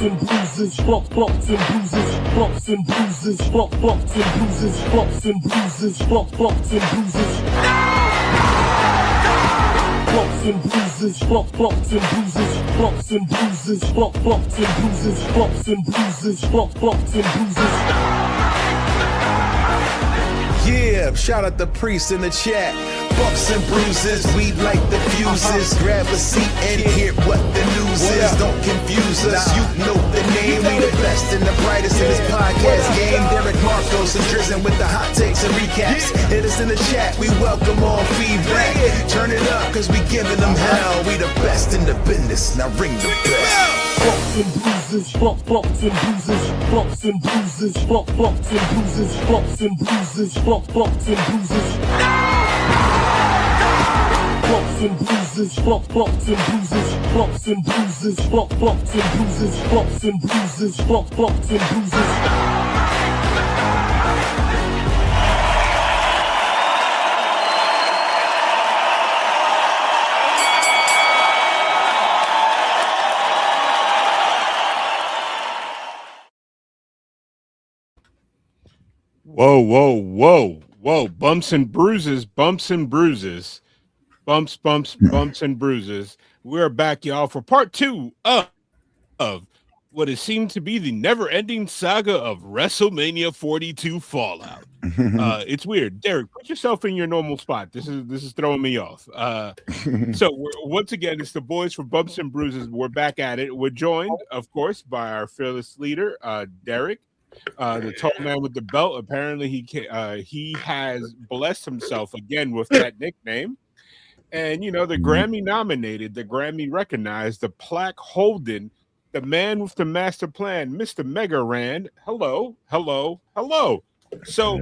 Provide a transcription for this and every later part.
and bruises, bumps and bruises, bumps and bruises, bumps and bruises, bumps and bruises, bumps and bruises. Bumps and bruises, bumps and bruises, bumps and bruises, bumps and bruises, bumps and bruises, bumps and bruises. Yeah, shout out the priest in the chat. Bumps and bruises, we like the fuses. Grab a seat and hear what the news is. Don't confuse us, you know the name. We the best and the brightest in this podcast game. Derek Marcos and Drizzen with the hot takes and recaps. Hit us in the chat, we welcome all feedback. Turn it up, cause we giving them hell. We the best in the business, now ring the bell. Bumps and bruises, bumps and bruises, bumps and bruises, bumps and bruises, bumps and bruises, bumps and bruises. Bumps and bruises, bumps and bruises, bumps and bruises, bumps and bruises, bumps and bruises, bumps and bruises. Whoa, whoa, whoa, whoa. Bumps and bruises, bumps and bruises. Bumps and bruises. We're back, y'all, for part 2 of what has seemed to be the never-ending saga of WrestleMania 42 Fallout. It's weird. Derek, put yourself in your normal spot. This is throwing me off. So once again, it's the boys from Bumps and Bruises. We're back at it. We're joined, of course, by our fearless leader, Derek. The tall man with the belt. Apparently, he has blessed himself again with that nickname. And you know, the Grammy nominated, the Grammy recognized, the plaque holding, the man with the master plan, Mr. Mega Rand. Hello. So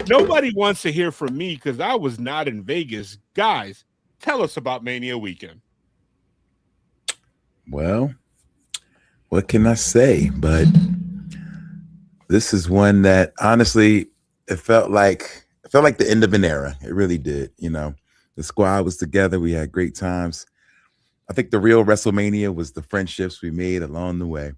nobody wants to hear from me because I was not in Vegas. Guys, tell us about Mania weekend. Well, what can I say? But this is one that honestly, it felt like the end of an era. It really did. You know, the squad was together. We had great times. I think the real WrestleMania was the friendships we made along the way.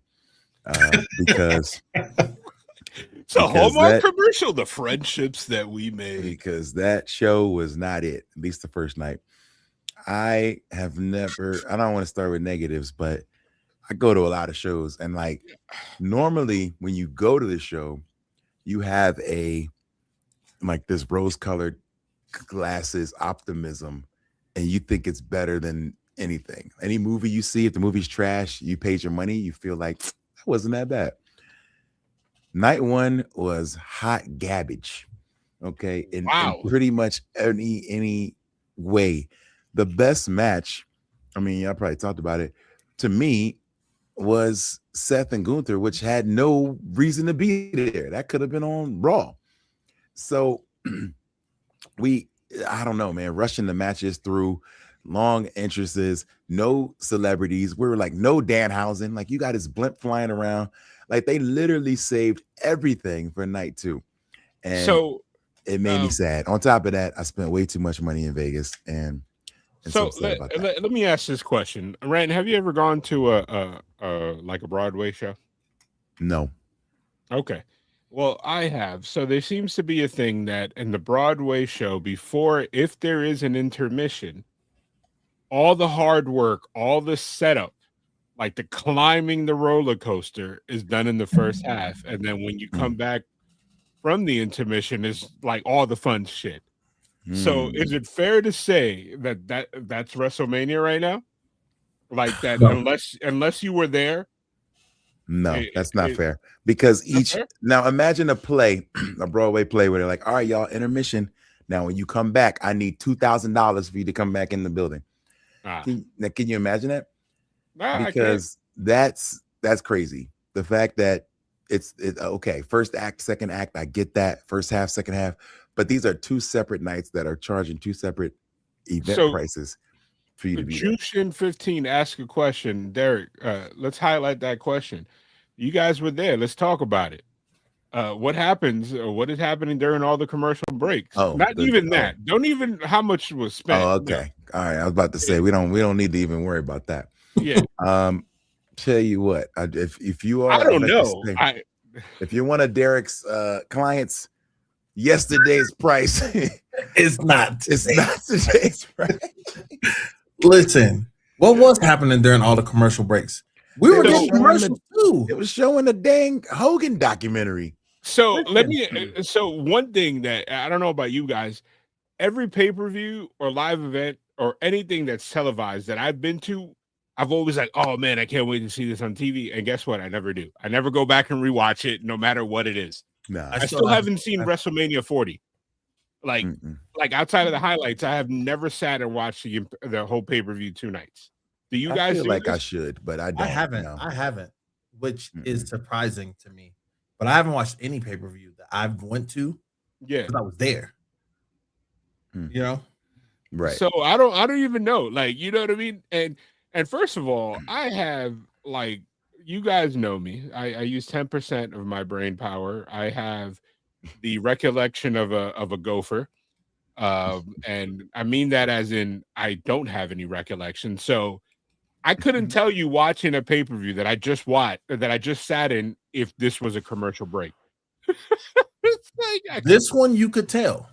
Because it's a Hallmark commercial, the friendships that we made. Because that show was not it, at least the first night. I don't want to start with negatives, but I go to a lot of shows, and like normally when you go to the show, you have this rose-colored glasses optimism, and you think it's better than anything. Any movie you see, if the movie's trash, you paid your money, you feel like that wasn't that bad. Night one was hot garbage. Okay. In pretty much any way. The best match, I mean, I probably talked about it, to me, was Seth and Gunther, which had no reason to be there. That could have been on Raw. So I don't know, man, rushing the matches through long entrances, no celebrities. We were like, no Danhausen. Like, you got his blimp flying around. Like, they literally saved everything for night 2. And so it made me sad. On top of that, I spent way too much money in Vegas. And so let me ask this question. Rand, have you ever gone to a Broadway show? No. Okay. Well, I have. So there seems to be a thing that in the Broadway show, if there is an intermission, all the hard work, all the setup, like the climbing the roller coaster, is done in the first half. And then when you come back from the intermission, is like all the fun shit. So is it fair to say that's WrestleMania right now? Like that, unless you were there? No, that's not fair. Because now imagine a Broadway play where they're like, all right, y'all, intermission. Now, when you come back, I need $2,000 for you to come back in the building. Can you imagine that? Because that's crazy. The fact that it's okay, first act, second act, I get that. First half, second half. But these are 2 separate nights that are charging 2 separate event prices for you to be there. Jushin 15 ask a question. Derek, let's highlight that question. You guys were there. Let's talk about it. What happens? What is happening during all the commercial breaks? Not even that. Don't even how much was spent. Oh, okay. All right. I was about to say we don't need to even worry about that. Yeah. Tell you what, if you are, I don't like know. if you're one of Derek's clients, yesterday's price, It's not. it's not today's price. Listen, what was happening during all the commercial breaks? We were getting commercials too. It was showing the dang Hogan documentary. So so one thing that I don't know about you guys, every pay-per-view or live event or anything that's televised that I've been to, I've always like, oh man, I can't wait to see this on TV. And guess what? I never do. I never go back and rewatch it, no matter what it is. Nah, I still haven't seen WrestleMania 40. Like outside of the highlights, I have never sat and watched the whole pay-per-view 2 nights. Do you guys feel do like this? I should, but I don't. I haven't, which is surprising to me. But I haven't watched any pay-per-view that I've went to. Yeah, because I was there. You know, right? So I don't even know. Like, you know what I mean? And first of all, I have, like, you guys know me. I use 10% of my brain power. I have the recollection of a gopher. And I mean that as in I don't have any recollection. So I couldn't tell you watching a pay-per-view that I just watched, that I just sat in, if this was a commercial break. This one you could tell.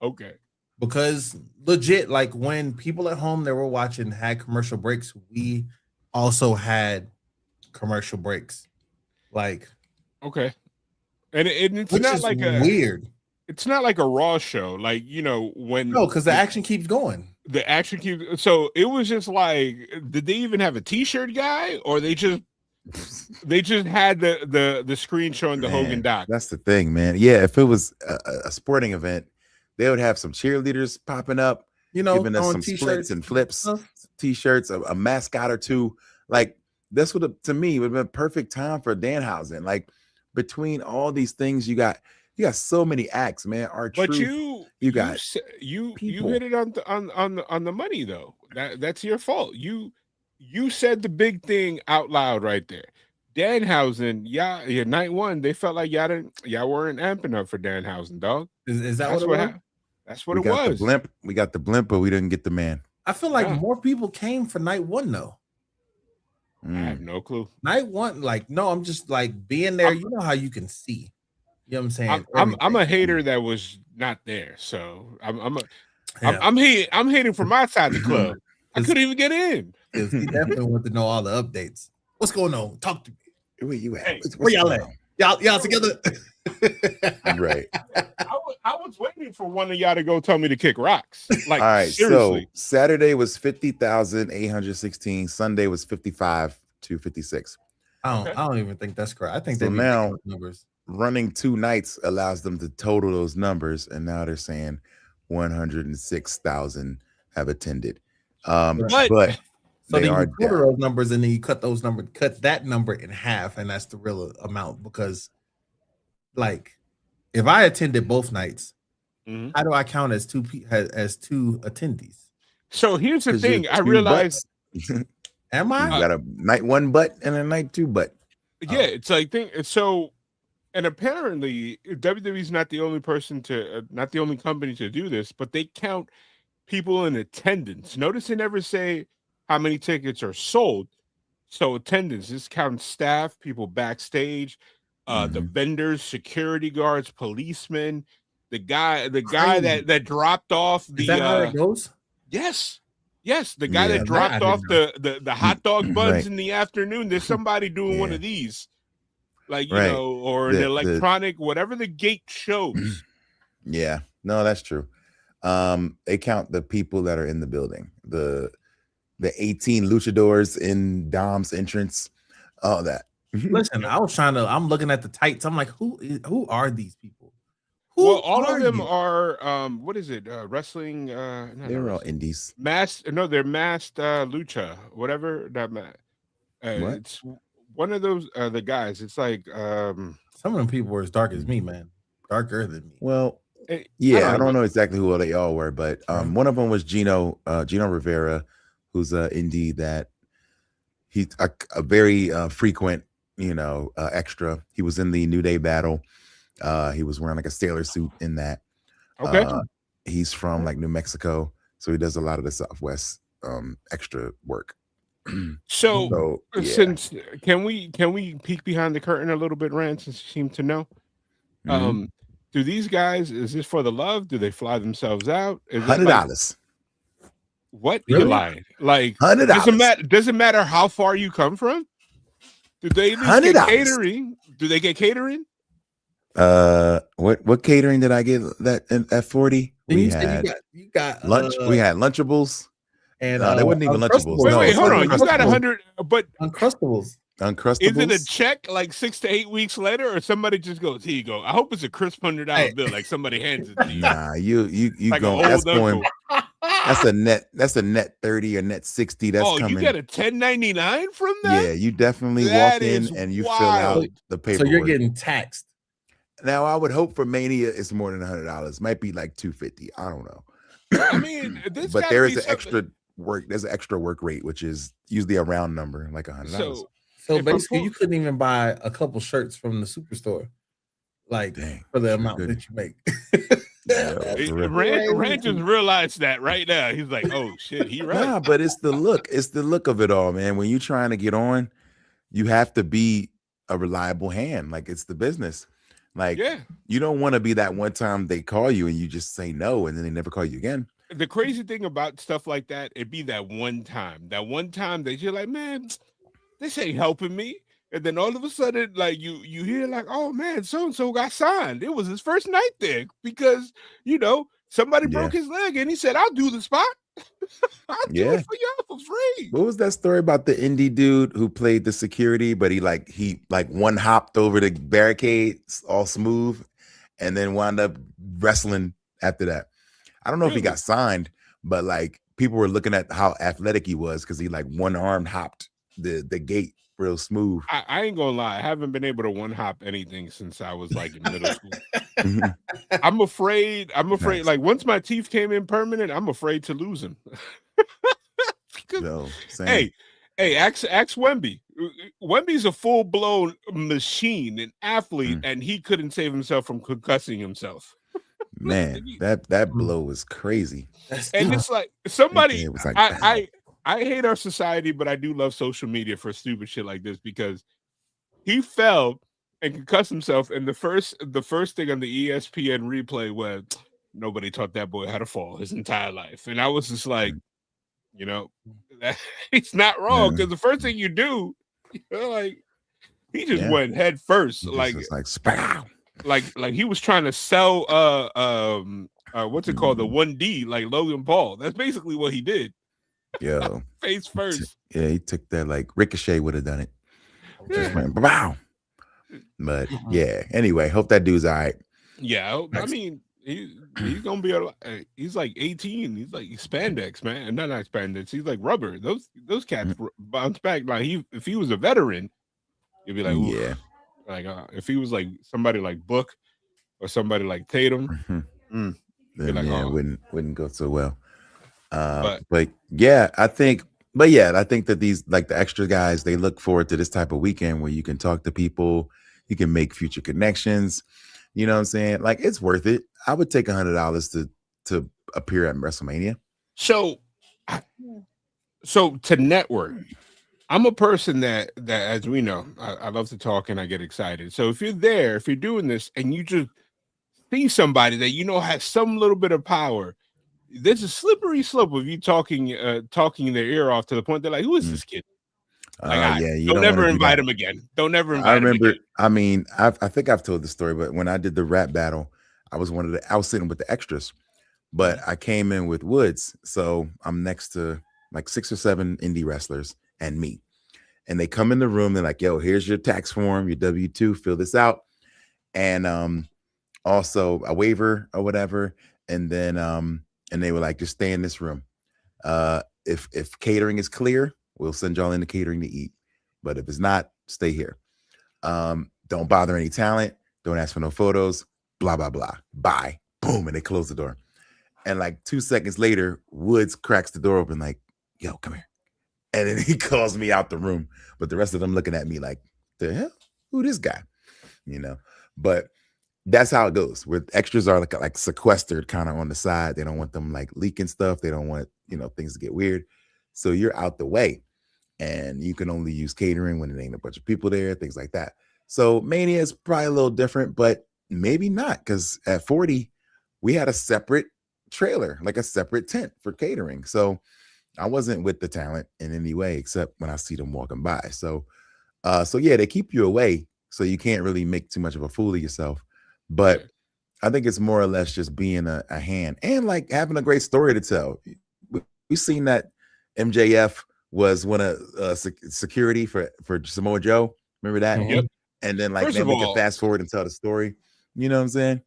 Okay. Because legit, like when people at home that were watching had commercial breaks, we also had commercial breaks. Like, okay. And it's not like weird. It's not like a Raw show, like, you know, when because the action keeps going. The action keeps. So it was just like, did they even have a T-shirt guy, or they just had the screen showing the Hogan doc? That's the thing, man. Yeah, if it was a sporting event, they would have some cheerleaders popping up, you know, giving us some splits and flips, T-shirts, a mascot or two. Like, that's what to me would have been a perfect time for Danhausen. Like, between all these things, you got so many acts, man. But you hit it on the money, though. That's your fault. You said the big thing out loud right there. Danhausen, yeah, night one, they felt like y'all weren't amping up for Danhausen, dog. Is that what happened? That's what it was. We got the blimp, but we didn't get the man. I feel like more people came for night one, though. I have no clue. Night one, like, no, I'm just like being there. You know how you can see. You know what I'm saying? I'm a hater that was not there, so I'm hating from my side of the club. I couldn't even get in. He definitely wanted to know all the updates. What's going on? Talk to me. Where you at? Hey, where y'all at? Y'all together? Right. I was waiting for one of y'all to go tell me to kick rocks. Like, all right, seriously. So Saturday was 50,816. Sunday was 55,256. I don't even think that's correct. I think so they now numbers. Running 2 nights allows them to total those numbers, and now they're saying 106,000 have attended. But so then you total those numbers, and then you cut that number in half, and that's the real amount. Because, like, if I attended both nights, how do I count as two attendees? So here's the thing: I realized. Am I? You got a night 1 butt and a night 2 butt. Yeah, it's like so. And apparently, WWE's not the only not the only company to do this, but they count people in attendance. Notice they never say how many tickets are sold. So attendance, this counts staff, people backstage, the vendors, security guards, policemen, the guy that dropped off the. Is that how it goes? Yes, the guy that dropped off the hot dog buns in the afternoon. There's somebody doing one of these. Like, you know, or an electronic, whatever the gate shows. Yeah, no, that's true. They count the people that are in the building, the 18 luchadors in Dom's entrance, all that. Listen, I'm looking at the tights. I'm like, who are these people? All of them are what is it? Wrestling. They're all indies. They're masked lucha, whatever that it's one of those the guys. It's like some of them people were as dark as me, man. Darker than me. Well, yeah, I don't know exactly who they all were, but one of them was Gino Rivera, who's indie that he's a very frequent, extra. He was in the New Day battle. He was wearing like a sailor suit in that. Okay. He's from like New Mexico, so he does a lot of the Southwest extra work. So, yeah. since can we peek behind the curtain a little bit, Rand, since you seem to know? Mhm. Do these guys, is this for the love? Do they fly themselves out? Is it like $100. what? You Really? lying? Like $100. doesn't matter how far you come from? Do they at least get $100. catering? Do they get catering? What catering did I get that at 40? Then We you said had you got lunch. We had Lunchables. and They wasn't even Lunchables. Uncrustables. Wait, No, wait, it's hold like on. You got Uncrustables. 100, but Uncrustables. is it a Uncrustables. check like 6 to 8 weeks later, or somebody just goes, "Here you go"? I hope it's a crisp $100 bill, like somebody hands it to you. Nah, you Like going. an That's old going. uncle. That's a net 30 or net 60. That's Oh, coming. you get a 1099 from that? Yeah, you definitely That walk in is and you fill out wild. the So paperwork. you're getting taxed. Now I would hope for Mania it's more than $100. Might be like $250. I don't know. I mean, this But gotta there be is an something. extra work. There's an extra work rate, which is usually a round number, like $100. So, So if I'm basically, pull- you couldn't even buy a couple shirts from the superstore, like Dang, for the sure amount couldn't. that you make. Yeah, Hey, for real. Rand just realized that right now. He's like, "Oh shit, he right." Nah, but it's the look. It's the look of it all, man. When you're trying to get on, you have to be a reliable hand. Like it's the business. Like Yeah. you don't want to be that one time they call you and you just say no and then they never call you again. The crazy thing about stuff like that, it'd be that one time that you're like, "Man, this ain't helping me." And then all of a sudden, like you hear like, "Oh man, so and so got signed. It was his first night there because somebody Yeah. broke his leg and he said, I'll do the spot. I'll do Yeah. it for y'all for free." What was that story about the indie dude who played the security, but he one hopped over the barricades all smooth and then wound up wrestling after that. I don't know if he Really? got signed, but like people were looking at how athletic he was because he like one armed hopped the gate real smooth. I ain't gonna lie, I haven't been able to one hop anything since I was like in middle school. Mhm. I'm afraid. Nice. Like once my teeth came in permanent, I'm afraid to lose them. Yo, same. Hey, ask Wemby. Wemby's a full blown machine, an athlete, and he couldn't save himself from concussing himself. Man, that blow was crazy. And it's like somebody. It was like, I hate our society, but I do love social media for stupid shit like this because he fell and concussed himself, and the first thing on the ESPN replay was nobody taught that boy how to fall his entire life, and I was just like, he's not wrong because the first thing you do, like he just went head first, like spow. like he was trying to sell what's it called, the 1D, like Logan Paul. That's basically what he did. Yo, face first. Yeah, he took that like Ricochet would have done it. Just went wow. But yeah, anyway, hope that dude's all right. Yeah, I mean, he's gonna be he's like 18. He's like spandex, man. Not spandex. He's like rubber. Those cats bounce back. Like if he was a veteran, you'd be like, oof. Yeah. Like if he was like somebody like Book or somebody like Tatum, then like, yeah, wouldn't go so well. But yeah, I think that these like the extra guys, they look forward to this type of weekend where you can talk to people, you can make future connections. You know what I'm saying? Like it's worth it. I would take $100 to appear at WrestleMania. So to network, I'm a person that as we know, I love to talk and I get excited. So if you're doing this and you just see somebody that has some little bit of power, there's a slippery slope of you talking their ear off to the point they're like, who is this kid? Like, you don't ever invite him again. Don't ever invite him again. I mean, I think I've told the story, but when I did the rap battle, I was sitting with the extras, but I came in with Woods. So I'm next to like 6 or 7 indie wrestlers and me. And they come in the room, they're like, yo, here's your tax form, your W-2, fill this out. And also a waiver or whatever. And then and they were like, just stay in this room. If catering is clear, we'll send y'all in the catering to eat. But if it's not, stay here. Don't bother any talent. Don't ask for no photos. Blah, blah, blah. Bye. Boom. And they close the door. And like 2 seconds later, Woods cracks the door open like, yo, come here. And then he calls me out the room. But the rest of them looking at me like, the hell? Who this guy? But that's how it goes. Where extras are like sequestered kind of on the side. They don't want them like leaking stuff. They don't want, things to get weird. So you're out the way. and you can only use catering when it ain't a bunch of people there, things like that. So Mania is probably a little different, but maybe not, because at 40, we had a separate trailer, like a separate tent for catering. So I wasn't with the talent in any way except when I see them walking by. So so yeah, they keep you away, so you can't really make too much of a fool of yourself. Yeah. But I think it's more or less just being a hand and like having a great story to tell. We've seen that MJF was one of security for Samoa Joe. Remember that? Yep. And then like First then of we can all, fast forward and tell the story. You know what I'm saying?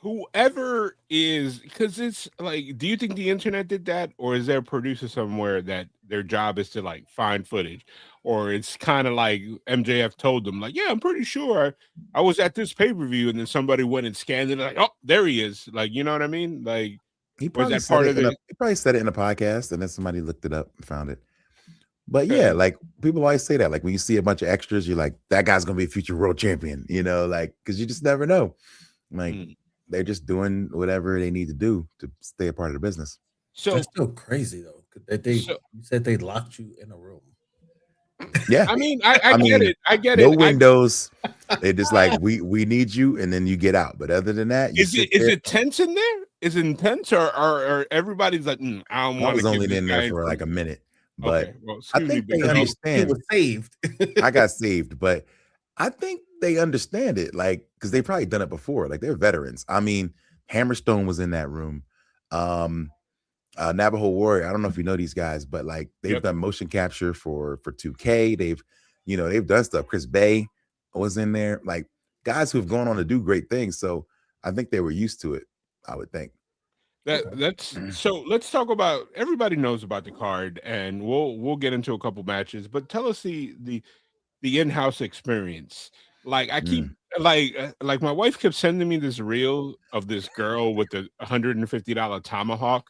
whoever is, because it's like, do you think the internet did that, or is there a producer somewhere that their job is to like find footage, or it's kind of like MJF told them, like, yeah, I'm pretty sure I was at this pay-per-view, and then somebody went and scanned it, like, oh, there he is, like, you know what I mean? Like, He was probably that said part it of the? he probably said it in a podcast, and then somebody looked it up and found it. But yeah, Okay. like people always say that. Like when you see a bunch of extras, you're like, that guy's gonna be a future world champion, you know, like because you just never know. Like they're just doing whatever they need to do to stay a part of the business. So That's still crazy though. That you said they locked you in a room. Yeah. I mean, I get it. I get no it. windows. They just like we need you, and then you get out. But other than that, you Is sit it there. tense in there? Is it intense, or everybody's like, I don't I want was to give only this in guy there for like a information. minute, but Okay, well, I excuse me, think they because He understand. was saved. I got saved, but I think they understand it, like because they probably done it before. Like they're veterans. I mean, Hammerstone was in that room. Navajo Warrior. I don't know if you know these guys, but like they've done motion capture for 2K. They've done stuff. Chris Bay was in there. Like guys who have gone on to do great things. So I think they were used to it. I would think. that's so. Let's talk about. Everybody knows about the card, and we'll get into a couple matches. But tell us the in-house experience. Like I keep like my wife kept sending me this reel of this girl with the $150 tomahawk.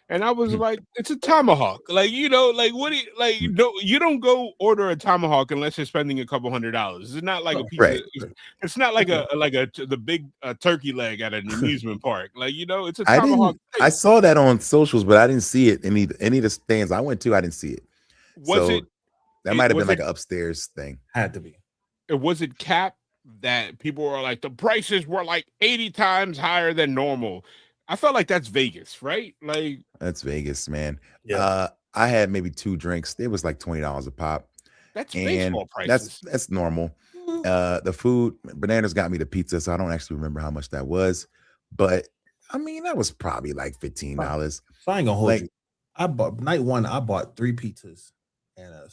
And I was like, it's a tomahawk. Like, like what do you like? No, you don't go order a tomahawk unless you're spending a couple $100s. It's not like a piece Right. of it's not like the big turkey leg at an amusement park. Like, it's a I tomahawk. I saw that on socials, but I didn't see it in any of the stands I went to. I didn't see it. Was So it that might have been was like it an upstairs thing. Had to be. was it cap that people were like the prices were like 80 times higher than normal? I felt like that's Vegas, right? Like That's Vegas, man. Yeah. I had maybe 2 drinks. It was like $20 a pop. that's And baseball prices. that's normal. The food, Bananas got me the pizza, so I don't actually remember how much that was. But I mean, that was probably like $15. So I ain't gonna hold Like, you. I bought night one. I bought 3 pizzas and a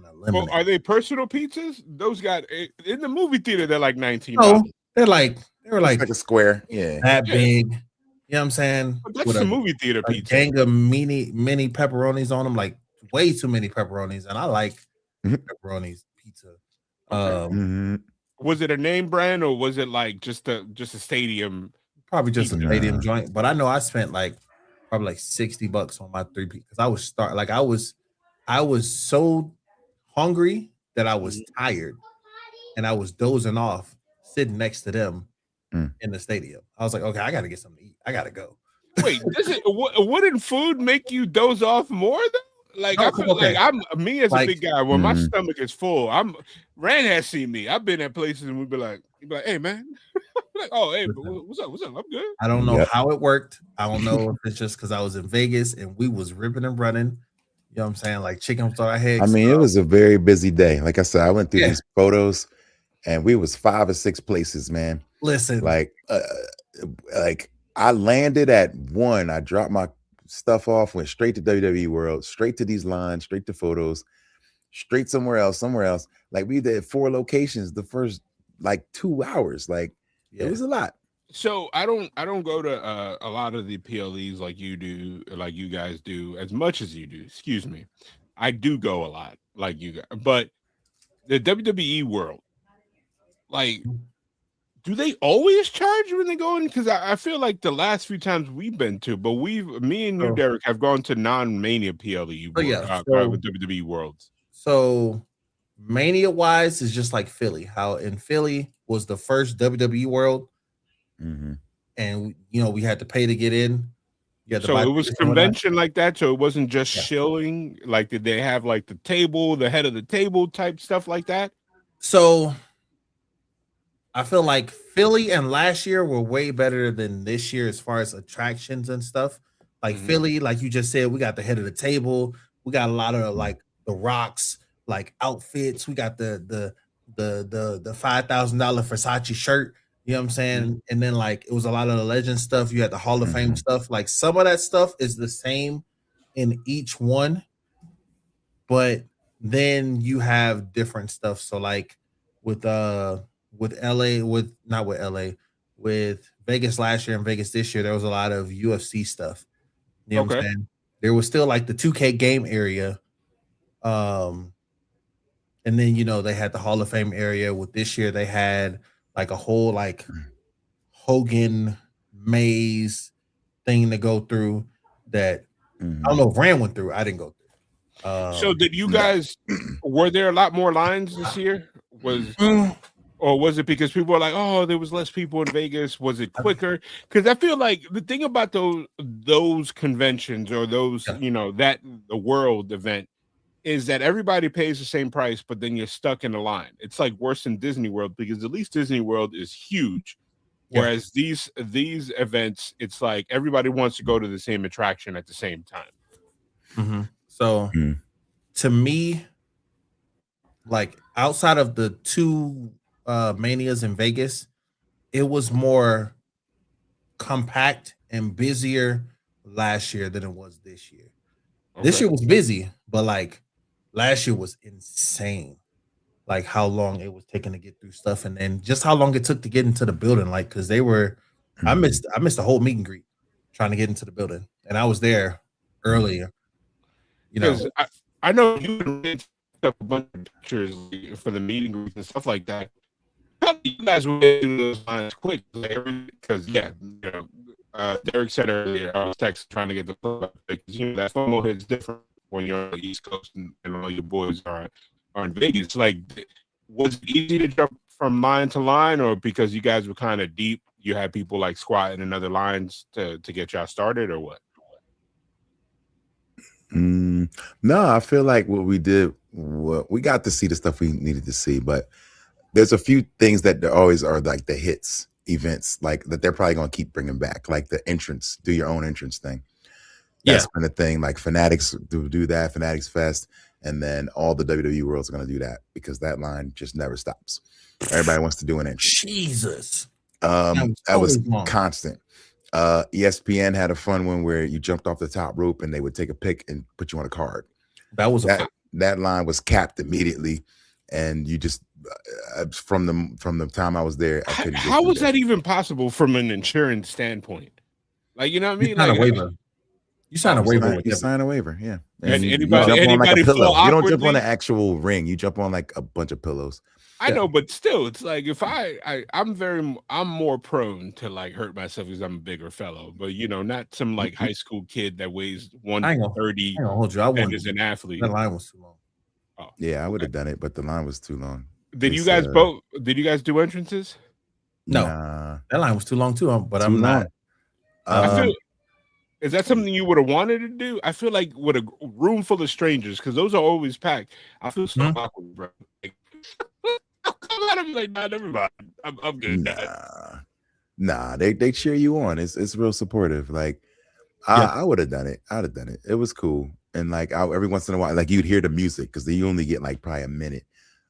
Well, lemonade. are they personal pizzas? Those got in the movie theater. They're like $19. No, they were like a square. Yeah. that Yeah. big. You know what I'm saying? But that's With the a movie theater a pizza. gang of mini pepperonis on them, like way too many pepperonis, and I like pepperonis pizza. Was it a name brand or was it like just a stadium? Probably just a pizza? stadium joint, but I know I spent like probably like $60 on my 3 pizzas because I was so hungry that I was tired and I was dozing off sitting next to them in the stadium. I was like, okay, I gotta get something to eat. I gotta go. Wait, wouldn't food make you doze off more though? Like I feel like I'm me as a big guy. When my stomach is full, Rand has seen me. I've been at places and he'd be like, hey man, like, oh hey, what's up? I'm good. I don't know how it worked. I don't know if it's just because I was in Vegas and we was ripping and running. You know what I'm saying? Like chicken our heads. I mean, it was a very busy day. Like I said, I went through these photos, and we was 5 or 6 places, man. Listen, like I landed at 1. I dropped my stuff off, went straight to WWE World, straight to these lines, straight to photos, straight somewhere else. Like we did 4 locations the first like 2 hours. Like it was a lot. So I don't go to a lot of the PLEs like you do, like you guys do, as much as you do. Excuse me. I do go a lot like you guys, but the WWE world, like, do they always charge when they go in? Because I feel like the last few times we've been to, but me and you, Derek, have gone to non-Mania PLE WWE worlds. So Mania wise is just like Philly. How in Philly was the first WWE world. And we had to pay to get in. Yeah, so it was convention like that. So it wasn't just shilling. Like, did they have like the table, the head of the table type stuff like that? So I feel like Philly and last year were way better than this year as far as attractions and stuff. Like Philly, like you just said, we got the head of the table. We got a lot of like the Rocks, like outfits. We got the $5,000 Versace shirt. You know what I'm saying? And then like it was a lot of the legend stuff. You had the Hall of Fame stuff. Like some of that stuff is the same in each one, but then you have different stuff. So like with LA, with not with LA, with Vegas last year and Vegas this year, there was a lot of UFC stuff. You know what I'm saying? There was still like the 2K game area. And then they had the Hall of Fame area. With this year, they had like a whole like Hogan maze thing to go through that I don't know if Rand went through. I didn't go through. So did you guys were there a lot more lines this year? Or was it because people were like, oh, there was less people in Vegas? Was it quicker? Because I feel like the thing about those conventions or those, that the world event is that everybody pays the same price, but then you're stuck in a line. It's like worse than Disney World because at least Disney World is huge. Whereas these events, it's like everybody wants to go to the same attraction at the same time. So to me, like outside of the two manias in Vegas, it was more compact and busier last year than it was this year. This year was busy, but like last year was insane. Like how long it was taking to get through stuff, and then just how long it took to get into the building. Like because they were, I missed the whole meet and greet trying to get into the building, and I was there earlier. Because I know you took a bunch of pictures for the meet and greets and stuff like that. You guys were doing those lines quick because Derek said earlier, I was texting trying to get the club because that FOMO hits different when you're on the East Coast and all your boys are in Vegas. Like, was it easy to jump from line to line, or because you guys were kind of deep, you had people like squatting in other lines to get y'all started, or what? No, I feel like what we did, we got to see the stuff we needed to see, but there's a few things that there always are like the hits events, like that they're probably going to keep bringing back, like the entrance, do your own entrance thing. That's been a thing. Like Fanatics do that, Fanatics Fest, and then all the WWE worlds are going to do that because that line just never stops. Everybody wants to do an entrance. Jesus, that was constant. ESPN had a fun one where you jumped off the top rope and they would take a pic and put you on a card. That line was capped immediately, and you just from the time I was there, I couldn't. How was that even possible from an insurance standpoint? Like, you know what I mean? You sign a waiver. You sign a waiver. You sign a waiver, yeah. And you jump on like a pillow. You don't jump on an actual ring. You jump on like a bunch of pillows. I know, but still, it's like if I'm more prone to like hurt myself because I'm a bigger fellow, but not some like high school kid that weighs 130 and is an athlete. That line was too long. Oh, yeah, I would have done it, but the line was too long. Did you guys both? Did you guys do entrances? No, that line was too long too. But I'm not. Is that something you would have wanted to do? I feel like with a room full of strangers, because those are always packed. I feel so awkward, bro. I'm like, nah, never mind. I'm good. Nah, they cheer you on. It's real supportive. Like, I would have done it. I'd have done it. It was cool. And like every once in a while, like you'd hear the music because you only get like probably a minute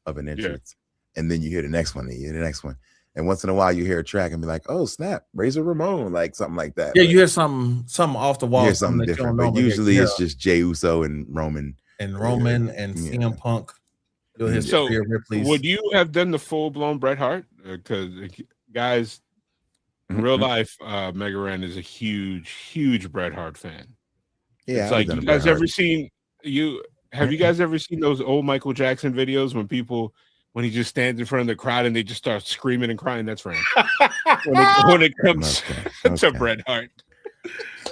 of an entrance, and then you hear the next one, and you hear the next one. And once in a while, you hear a track and be like, "Oh snap, Razor Ramon," like something like that. Yeah, you hear something off the wall. You hear something different, but usually it's just Jey Uso and Roman and CM Punk. So, would you have done the full blown Bret Hart? Because guys, in real life, Mega Ran is a huge Bret Hart fan. Yeah, it's like, you guys ever seen Have you guys ever seen those old Michael Jackson videos when he just stands in front of the crowd and they just start screaming and crying? That's right. when it comes to Bret Hart.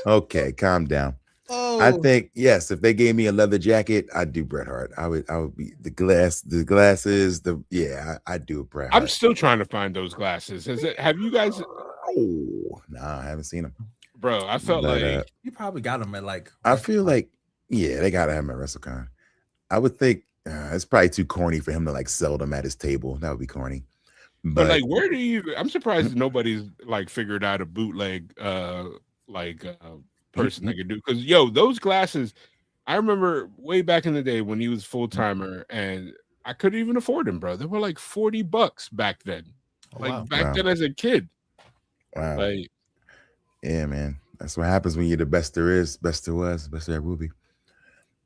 Okay, calm down. Oh. I think yes, if they gave me a leather jacket, I'd do Bret Hart. I would be the glasses, I'd do a Bret Hart. I'm still trying to find those glasses. Have you guys? Oh, no, I haven't seen them. bro. I felt like you probably got them at like. I feel like, yeah, they gotta have him at WrestleCon. I would think it's probably too corny for him to like sell them at his table. That would be corny. but like, where do you? I'm surprised nobody's like figured out a bootleg person that could do, because those glasses. I remember way back in the day when he was full timer, and I couldn't even afford them, bro. They were like $40 back then. Then as a kid. Wow. Like, yeah, man. That's what happens when you're the best there is, best there was, best there will be.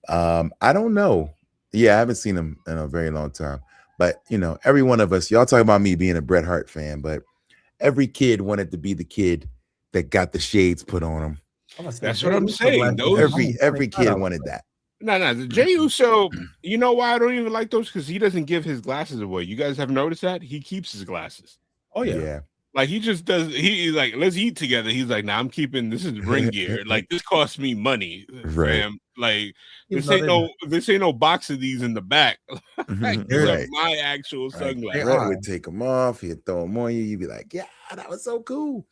I don't know. Yeah, I haven't seen him in a very long time. But every one of us, y'all talking about me being a Bret Hart fan, but every kid wanted to be the kid that got the shades put on him. That's what I'm saying. Every kid wanted that. No, the Jey Uso, you know why I don't even like those? Because he doesn't give his glasses away. You guys have noticed that? He keeps his glasses. Oh, yeah. Like, he just does, he's like, let's eat together. He's like, nah, I'm keeping, this is ring gear. Like, this costs me money, fam. Like, this ain't no box of these in the back. Like, these are my actual sunglasses. Brett would take them off. He'd throw them on you. You'd be like, yeah, that was so cool.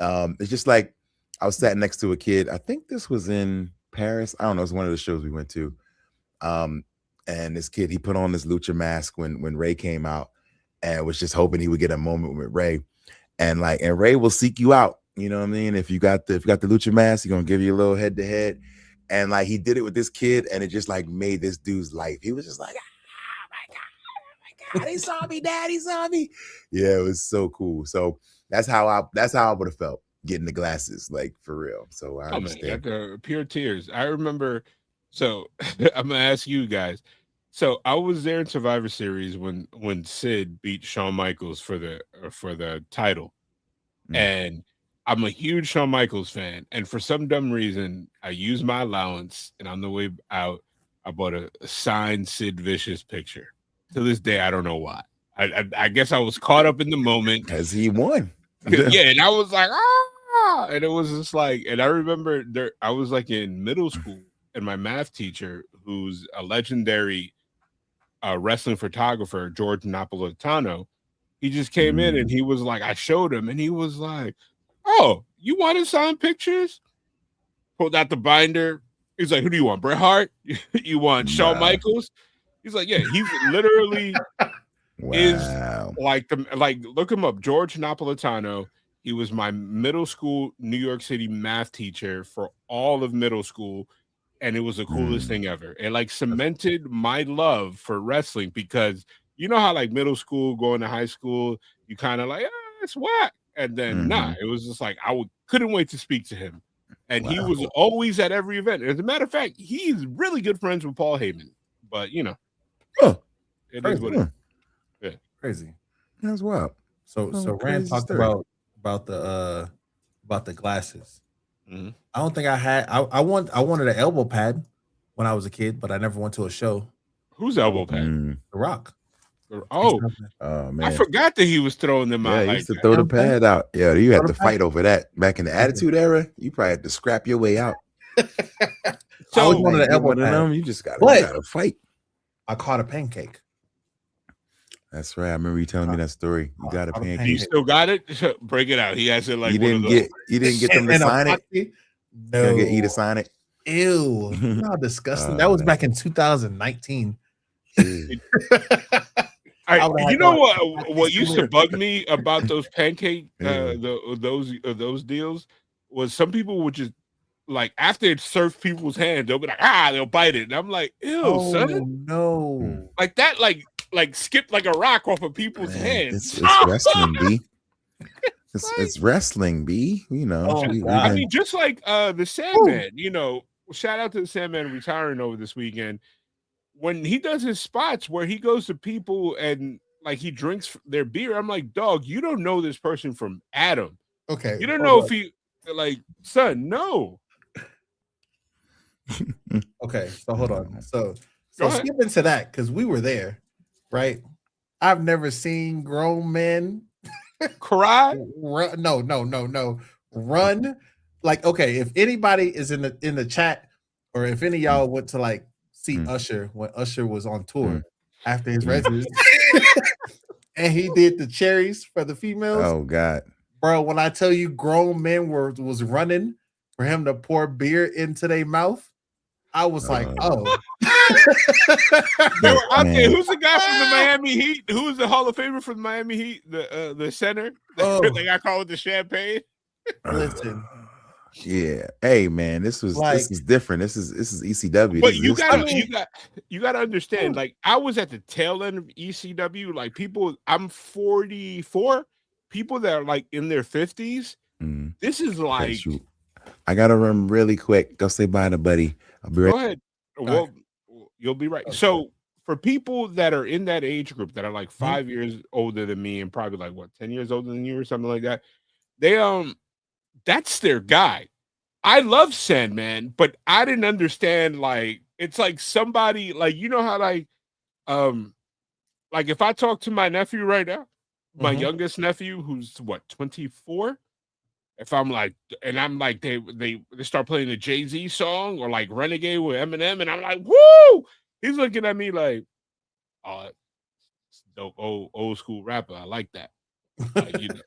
It's just like, I was sat next to a kid. I think this was in Paris. I don't know. It was one of the shows we went to. And this kid, he put on this lucha mask when Ray came out, and was just hoping he would get a moment with Ray. And Ray will seek you out. You know what I mean? If you got the lucha mask, he's gonna give you a little head to head. And like, he did it with this kid, and it just like made this dude's life. He was just like, oh my God, he saw me, Dad, he saw me. Yeah, it was so cool. So that's how I would have felt getting the glasses, like, for real. So I understand. Man, the pure tears. I remember. So I'm gonna ask you guys. So I was there in Survivor Series when Sid beat Shawn Michaels for the title, and I'm a huge Shawn Michaels fan. And for some dumb reason, I used my allowance, and on the way out, I bought a signed Sid Vicious picture. To this day, I don't know why. I guess I was caught up in the moment because he won. Yeah, and I was like, and it was just like, and I remember I was like in middle school, and my math teacher, who's a legendary wrestling photographer, George Napolitano, he just came in and he was like, I showed him, and he was like, oh, you want to sign pictures? Pulled out the binder. He's like, who do you want, Bret Hart? You want Shawn Michaels? He's like, yeah, he's literally is like look him up, George Napolitano. He was my middle school New York City math teacher for all of middle school. And it was the coolest thing ever. It like cemented my love for wrestling, because you know how like middle school going to high school, you kind of like, it's whack. And then it was just like, couldn't wait to speak to him. And he was always at every event. As a matter of fact, he's really good friends with Paul Heyman. But it is what it is. Yeah. Crazy. That's wild. So Rand talked about the glasses. Mm-hmm. I don't think I had. I wanted an elbow pad when I was a kid, but I never went to a show. Whose elbow pad? The Rock. Oh man! I forgot that he was throwing them out. Yeah, he used to throw the pad out. Yeah, you had to fight over that back in the Attitude Era. You probably had to scrap your way out. So I was one of the elbow pads. You just gotta fight. I caught a pancake. That's right. I remember you telling me that story. You got a pancake. You still got it? Break it out. He has it like you didn't get them to sign it. No, you didn't get E to sign it. Ew, how disgusting. That was back in 2019. You know what used to bug me about those pancake those deals was some people would just like, after it served people's hands, they'll be like, they'll bite it, and I'm like, ew, son, no, like that, like skip like a rock off of people's hands. It's wrestling, B. It's wrestling, B. You know, I mean, just like the Sandman. You know, shout out to the Sandman retiring over this weekend. When he does his spots where he goes to people and like he drinks their beer, I'm like, dog, you don't know this person from Adam. Okay, you don't know if he like, son, no. Okay, so hold on. So skip into that because we were there, right? I've never seen grown men cry. No. Run. Like, okay, if anybody is in the chat, or if any of y'all went to like see Usher when Usher was on tour after his residency, and he did the cherries for the females. Oh God, bro. When I tell you, grown men was running for him to pour beer into their mouth, I was like, oh. They were out there. Man. Who's the guy from the Miami Heat? Who's the Hall of Famer from the Miami Heat? The center. Oh. They got called with the champagne. Listen. Yeah. Hey man, this is different. This is ECW. But This you gotta understand, like I was at the tail end of ECW. Like people, I'm 44. People that are like in their 50s. This is like I gotta run really quick. Go say bye to buddy. I'll be right. Go ahead. Well, you'll be right. Okay. So for people that are in that age group that are like 5 years older than me and probably like what 10 years older than you or something like that, they that's their guy. I love Sandman, but I didn't understand, like it's like somebody like you know how like if I talk to my nephew right now, my youngest nephew who's what 24, if I'm like and I'm like they start playing the Jay-Z song or like Renegade with Eminem and I'm like woo, he's looking at me like dope old school rapper, I like that. Like, you know.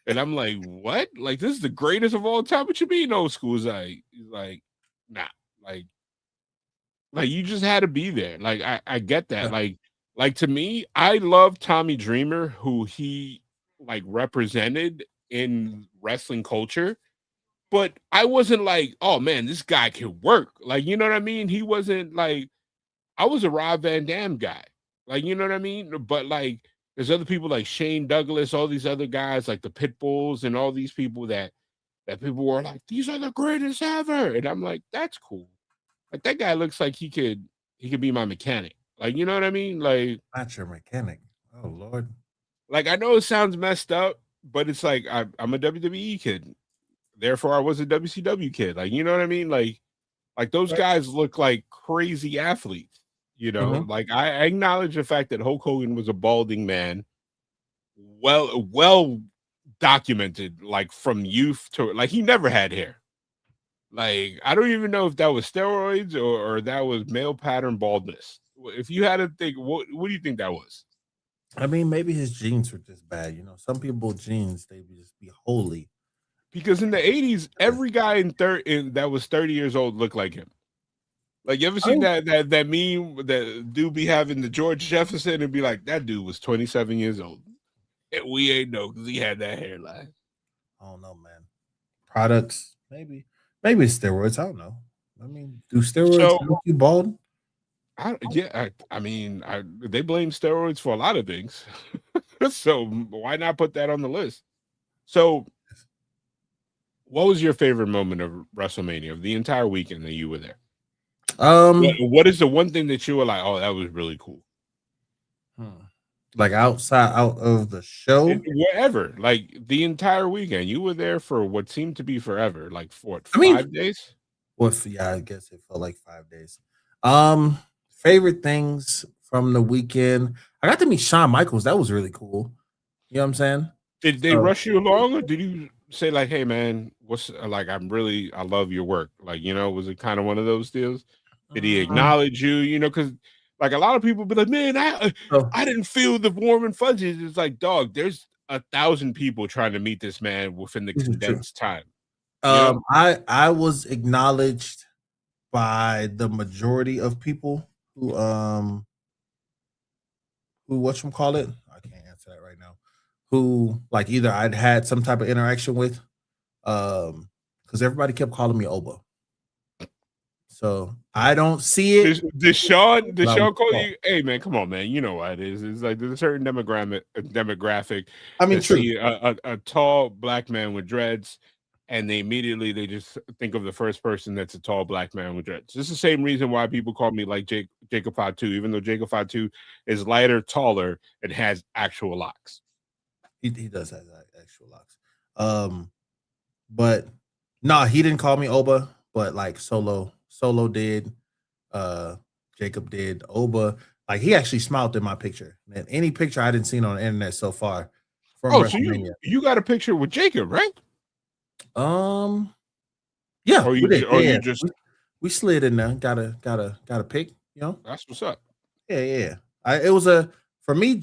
And I'm like, what? Like, this is the greatest of all time. What you mean old school? He's like, nah. Like you just had to be there. Like, I get that. Like to me, I love Tommy Dreamer, who he like represented in wrestling culture. But I wasn't like, oh man, this guy can work. Like, you know what I mean? He wasn't like, I was a Rob Van Dam guy. Like, you know what I mean? But like, there's other people like Shane Douglas, all these other guys like the Pitbulls and all these people that people were like, these are the greatest ever. And I'm like, that's cool. Like that guy looks like he could be my mechanic. Like, you know what I mean? Like, not your mechanic. Oh Lord. Like I know it sounds messed up, but it's like I'm a WWE kid. Therefore, I was a WCW kid. Like, you know what I mean? Like those guys look like crazy athletes. You know, like I acknowledge the fact that Hulk Hogan was a balding man, well documented, like from youth to like he never had hair. Like I don't even know if that was steroids or that was male pattern baldness. If you had to think, what do you think that was? I mean, maybe his genes were just bad. You know, some people genes they just be holy. Because in the 80s, every guy that was 30 years old looked like him. Like you ever seen that meme that dude be having the George Jefferson and be like, that dude was 27 years old. And we ain't know because he had that hairline. I don't know, man. Products, maybe it's steroids. I don't know. I mean, do steroids make you bald? I mean, they blame steroids for a lot of things. So why not put that on the list? So what was your favorite moment of WrestleMania of the entire weekend that you were there? What is the one thing that you were like, oh, that was really cool? Like out of the show? Wherever, like the entire weekend. You were there for what seemed to be forever, like for 5 days? Yeah, I guess it felt like 5 days. Favorite things from the weekend. I got to meet Shawn Michaels. That was really cool. You know what I'm saying? Did they rush you along, or did you say like, hey man, what's like I love your work? Like, you know, was it kind of one of those deals? Did he acknowledge you? You know, because like a lot of people be like, man, I didn't feel the warm and fuzzies. It's like, dog, there's 1,000 people trying to meet this man within the condensed time. I was acknowledged by the majority of people who whatchamacallit? I can't answer that right now. Who like either I'd had some type of interaction with, because everybody kept calling me Oba. So I don't see it. Did Sean call you? Hey man, come on, man. You know what it is. It's like there's a certain demographic. I mean, true. See a tall black man with dreads, and they just think of the first person that's a tall black man with dreads. It's the same reason why people call me like Jacob Fatu, even though Jacob Fatu is lighter, taller, and has actual locks. He does have actual locks. But no, he didn't call me Oba, but like Solo did, Jacob did, Oba. Like he actually smiled in my picture. And any picture I didn't see on the internet so far from WrestleMania. So you got a picture with Jacob, right? Yeah. We slid in there, got a pic, you know. That's what's up. Yeah. It was for me,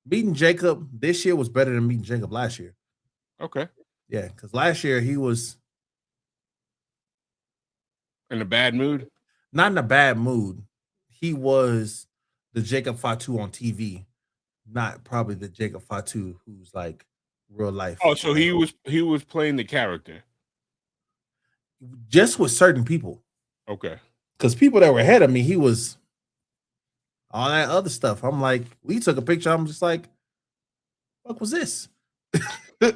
meeting Jacob this year was better than meeting Jacob last year. Okay. Yeah, because last year he was In a bad mood. not in a bad mood. He was the Jacob Fatu on TV, not probably the Jacob Fatu who's like real life. Oh, so he was playing the character. Just with certain people. Okay. Because people that were ahead of me, he was all that other stuff. I'm like, we took a picture. I'm just like, what was this? For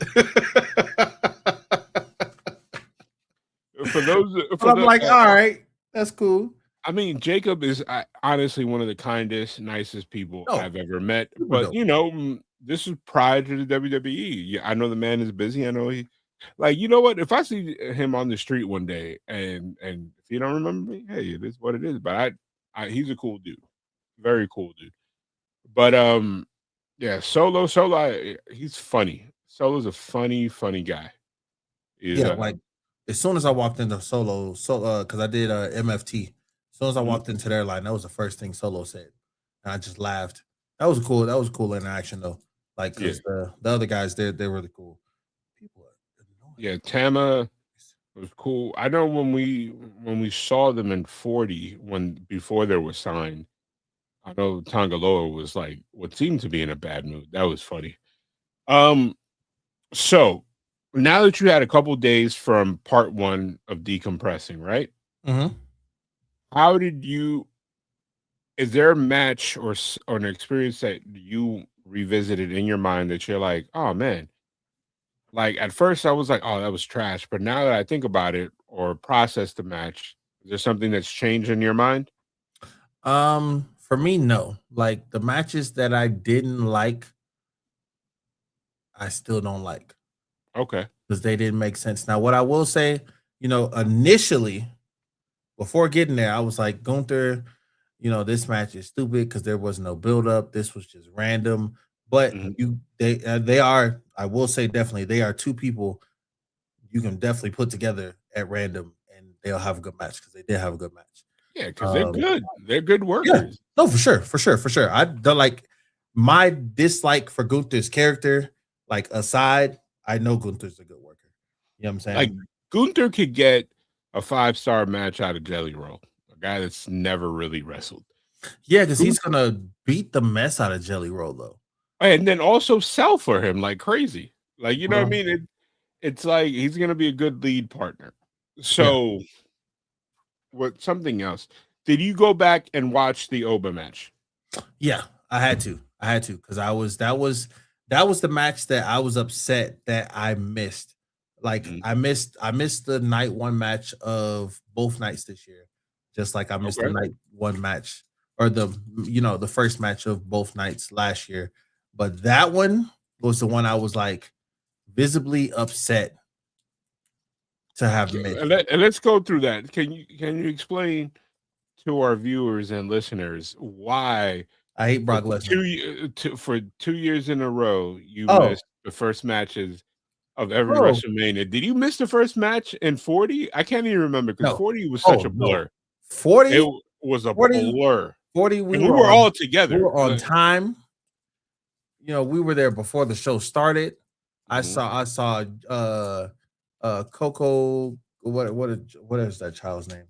those, but I'm like, all right, that's cool. I mean, Jacob is honestly one of the kindest, nicest people I've ever met. But you know, this is prior to the WWE. Yeah, I know the man is busy. I know he, like, you know what? If I see him on the street one day and if you don't remember me, hey, it is what it is. But he's a cool dude, very cool dude. But yeah, Solo, he's funny. Solo's a funny guy. Yeah, like as soon as I walked into Solo, because I did MFT. As soon as I walked into their line, that was the first thing Solo said, and I just laughed. That was cool. That was a cool interaction though. Like, because the other guys, they're really cool. People are annoying. Yeah, Tama was cool. I know when we saw them in 40, before they were signed, I know Tangaloa was like what seemed to be in a bad mood. That was funny. So now that you had a couple days from part 1 of decompressing, right? Mm-hmm. How did you? Is there a match or an experience that you revisited in your mind that you're like, oh man, like at first I was like, oh, that was trash, but now that I think about it or process the match, is there something that's changed in your mind? For me, no. Like the matches that I didn't like, I still don't like. Okay. Because they didn't make sense. Now, what I will say, you know, initially, before getting there, I was like, Gunther, you know, this match is stupid because there was no build up. This was just random. But they are, I will say, definitely, they are two people you can definitely put together at random, and they'll have a good match because they did have a good match. Yeah, because they're good. They're good workers. Yeah. No, for sure. I don't like my dislike for Gunther's character. Like aside, I know Gunther's a good worker. You know what I'm saying? Like Gunther could get a 5-star match out of Jelly Roll, a guy that's never really wrestled. Yeah, because he's gonna beat the mess out of Jelly Roll though, and then also sell for him like crazy. Like, you know what I mean? It's like he's gonna be a good lead partner. So, what? Something else? Did you go back and watch the Oba match? Yeah, I had to because that was the match that I was upset that I missed. Like I missed the night 1 match of both nights this year, just like I missed the night 1 match or the first match of both nights last year. But that one was the one I was like visibly upset to have missed. And let's go through that. Can you explain to our viewers and listeners why I hate Brock Lesnar? For 2 years in a row you missed the first matches of every WrestleMania. Did you miss the first match in 40? I can't even remember because 40 was such a blur. 40 it was a blur. 40 we were all together. We were on time. You know, we were there before the show started. I saw Coco, what is that child's name?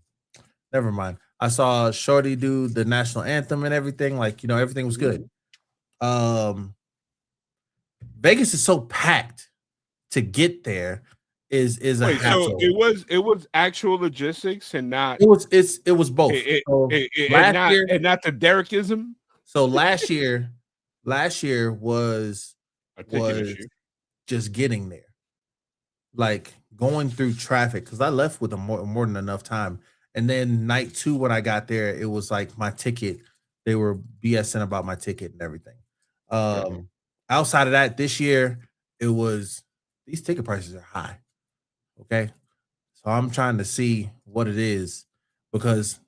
Never mind. I saw Shorty do the national anthem and everything. Like, you know, everything was good. Vegas is so packed to get there is a hassle. So it was actual logistics and not it was both. And not the Derekism. So last year was just getting there, like going through traffic, because I left with more than enough time. And then night 2, when I got there, it was like my ticket. They were BSing about my ticket and everything. Outside of that, this year, it was these ticket prices are high. Okay. So I'm trying to see what it is, because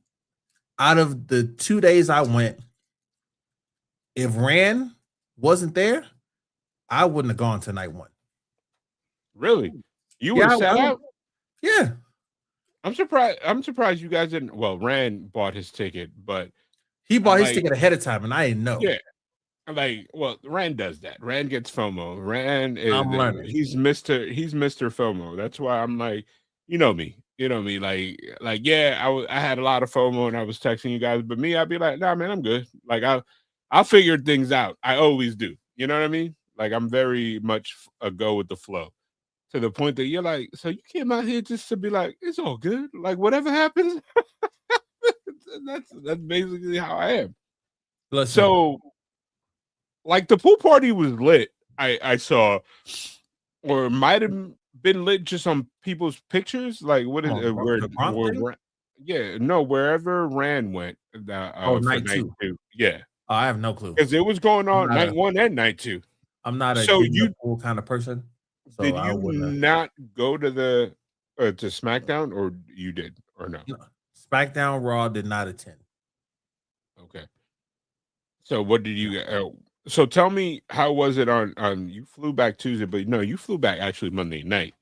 out of the 2 days I went, if Rand wasn't there, I wouldn't have gone to night 1. Really? You would have sat out? Yeah. I'm surprised you guys didn't. Well, Rand bought his ticket, but he bought his ticket ahead of time, and I didn't know. Yeah. like, well, Rand does that. Rand gets FOMO. Rand I'm learning. he's Mr. FOMO. That's why I'm like, you know me. You know me. Like yeah, I had a lot of FOMO and I was texting you guys, but me, I'd be like, nah, man, I'm good. Like I'll figure things out. I always do. You know what I mean? Like I'm very much a go with the flow. To the point that you're like, so you came out here just to be like, it's all good. Like whatever happens, that's basically how I am. Listen, So like the pool party was lit. I saw, or it might have been lit just on people's pictures. Like what is it? the Gronk thing? Yeah, no, wherever Rand went for night night 2. two. Yeah, I have no clue. because it was going on night a- 1 and night 2. I'm not a So get in the pool kind of person. So did I you wouldn't. not go to the to SmackDown, or you did, or no? SmackDown Raw did not attend. Okay. So what did you? So tell me, how was it on? You flew back Tuesday, but no, you flew back actually Monday night.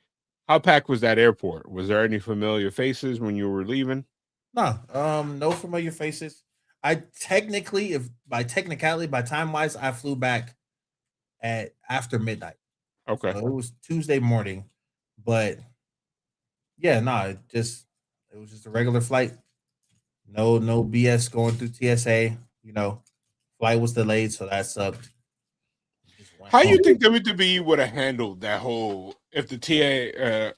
How packed was that airport? Was there any familiar faces when you were leaving? No, no familiar faces. I technically, if by technicality, by time wise, I flew back at after midnight. Okay. So it was Tuesday morning, but yeah, no, it was just a regular flight. No BS going through TSA. Flight was delayed, so that sucked. How you think WWE would have handled that whole if the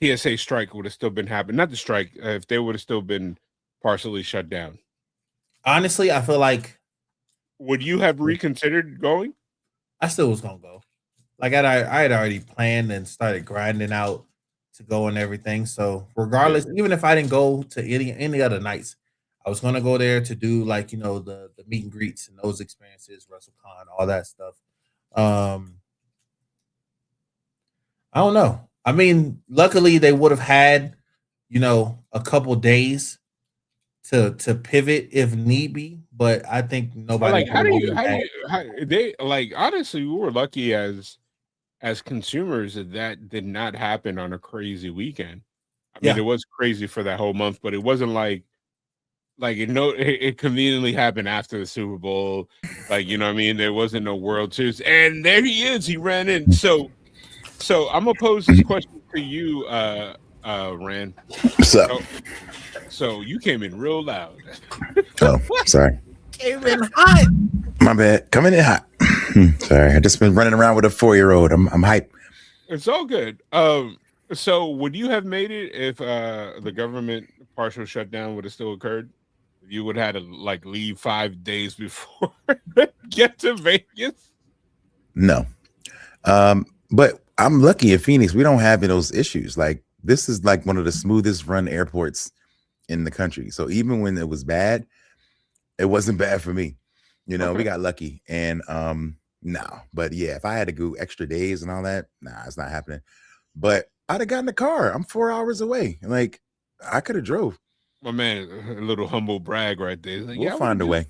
TSA strike would have still been happening? Not the strike, if they would have still been partially shut down. Honestly, I feel like would you have reconsidered going? I still was gonna go. Like I had already planned and started grinding out to go and everything. So regardless, even if I didn't go to any other nights, I was gonna go there to do like the meet and greets and those experiences, WrestleCon, all that stuff. I don't know. I mean, luckily they would have had, a couple days to pivot if need be, but I think nobody. Like, how they like? Honestly, we were lucky as consumers that did not happen on a crazy weekend. I mean, it was crazy for that whole month, but it wasn't like it conveniently happened after the Super Bowl. Like, you know what I mean? There wasn't no World Series. And there he is. He ran in. So I'm gonna pose this question to you, Rand. What's up? So you came in real loud. Oh, sorry. Came in hot. My bad. Coming in hot. Sorry. I just been running around with a 4-year-old. I'm hyped. It's all good. So would you have made it if the government partial shutdown would have still occurred? You would have had to like leave 5 days before get to Vegas? No. But I'm lucky in Phoenix. We don't have those issues. Like this is like one of the smoothest run airports in the country. So even when it was bad, it wasn't bad for me. We got lucky. And no, but yeah, if I had to go extra days and all that, nah, it's not happening. But I'd have gotten a car. I'm 4 hours away. Like I could have drove. My man, a little humble brag right there. Like, we'll find a way.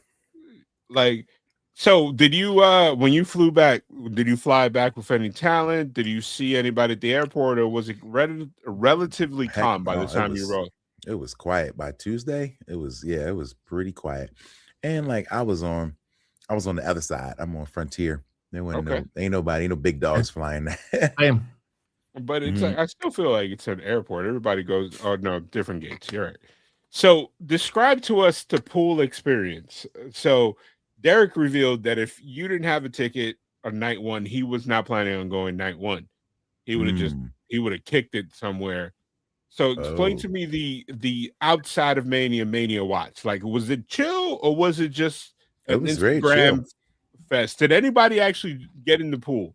Like, so did you when you flew back, did you fly back with any talent? Did you see anybody at the airport, or was it relatively calm by the time you rode? It was quiet by Tuesday. It was pretty quiet. And like I was on the other side. I'm on Frontier. There wasn't ain't no big dogs flying. I am. But it's like, I still feel like it's an airport. Everybody goes, oh no, different gates. You're right. So describe to us the pool experience. So Derek revealed that if you didn't have a ticket on night 1, he was not planning on going night 1. He would have kicked it somewhere. So explain to me the outside of Mania watch. Like, was it chill or was it just an Instagram fest? Did anybody actually get in the pool?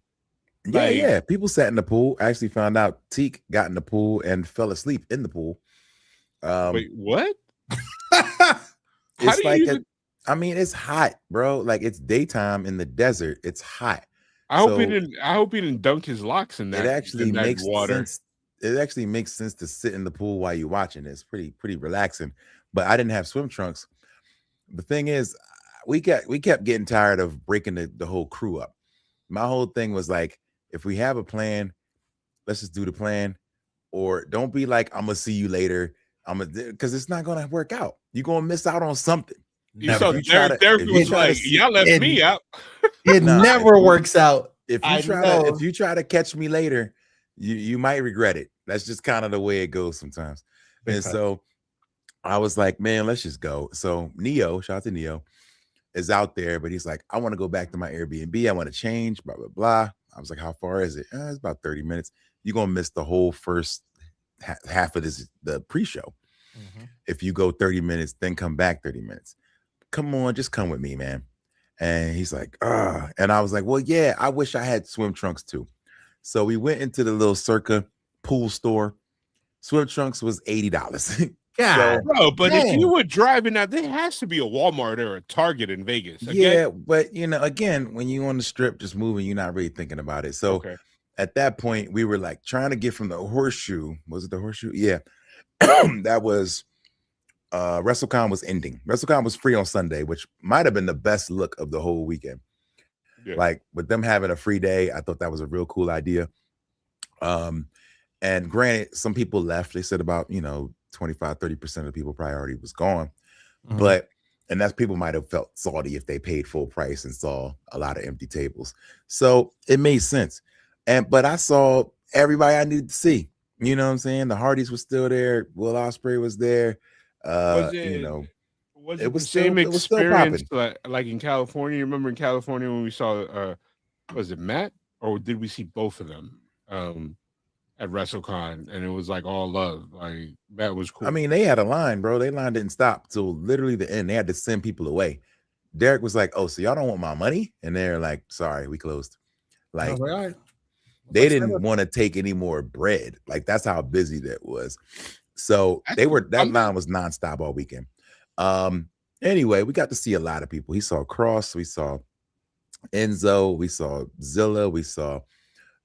Yeah. People sat in the pool. I actually found out Teak got in the pool and fell asleep in the pool. Wait, what? It's like it's hot, bro. Like it's daytime in the desert. It's hot. I hope he didn't dunk his locks in that. It actually makes water. Sense. It actually makes sense to sit in the pool while you're watching. It's pretty relaxing. But I didn't have swim trunks. The thing is, we kept getting tired of breaking the whole crew up. My whole thing was like, if we have a plan, let's just do the plan, or don't be like, I'm gonna see you later. Because it's not gonna work out. You're gonna miss out on something. You saw Derek was like, y'all left me out. It never works out. If you try to catch me later, you might regret it. That's just kind of the way it goes sometimes. And so I was like, man, let's just go. So Neo, shout out to Neo, is out there, but he's like, I want to go back to my Airbnb. I want to change, blah, blah, blah. I was like, how far is it? It's about 30 minutes. You're going to miss the whole first half of the pre-show. If you go 30 minutes, then come back 30 minutes. Come on, just come with me, man. And he's like, and I was like, well, yeah, I wish I had swim trunks too. So we went into the little Circa pool store. Swim trunks was $80. Yeah, bro, but if you were driving out, there has to be a Walmart or a Target in Vegas. Okay? Yeah, but again, when you on the strip just moving, you're not really thinking about it. So at that point, we were like trying to get from the Horseshoe. Was it the Horseshoe? Yeah. That was WrestleCon was ending. WrestleCon was free on Sunday, which might have been the best look of the whole weekend. Yeah. Like with them having a free day, I thought that was a real cool idea. And granted, some people left. They said about 25-30% of the people probably already was gone. But and that's people might have felt salty if they paid full price and saw a lot of empty tables. So it made sense. But I saw everybody I needed to see. You know what I'm saying? The Hardys was still there. Will Ospreay was there. Was it was the same experience like in California? You remember in California when we saw was it Matt, or did we see both of them at WrestleCon, and it was like all love? Like that was cool. I mean, they had a line, bro. Their line didn't stop till literally the end. They had to send people away. Derek was like, "Oh, so y'all don't want my money?" And they're like, "Sorry, we closed." Like, all right. They didn't want to take any more bread. Like that's how busy that was. So that line was nonstop all weekend. Anyway, we got to see a lot of people. We saw Cross, we saw Enzo, we saw Zilla, we saw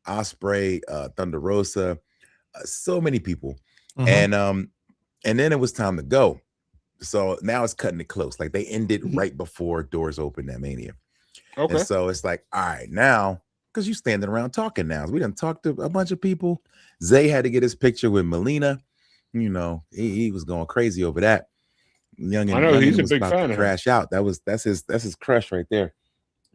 Ospreay, Thunder Rosa, so many people. And then it was time to go. So now it's cutting it close. Like they ended right before doors opened at Mania. Okay. And so it's like, all right, now. Because you standing around talking now. We done talked to a bunch of people. Zay had to get his picture with Melina. He was going crazy over that. I know he's a big fan of crash out. That's his crush right there.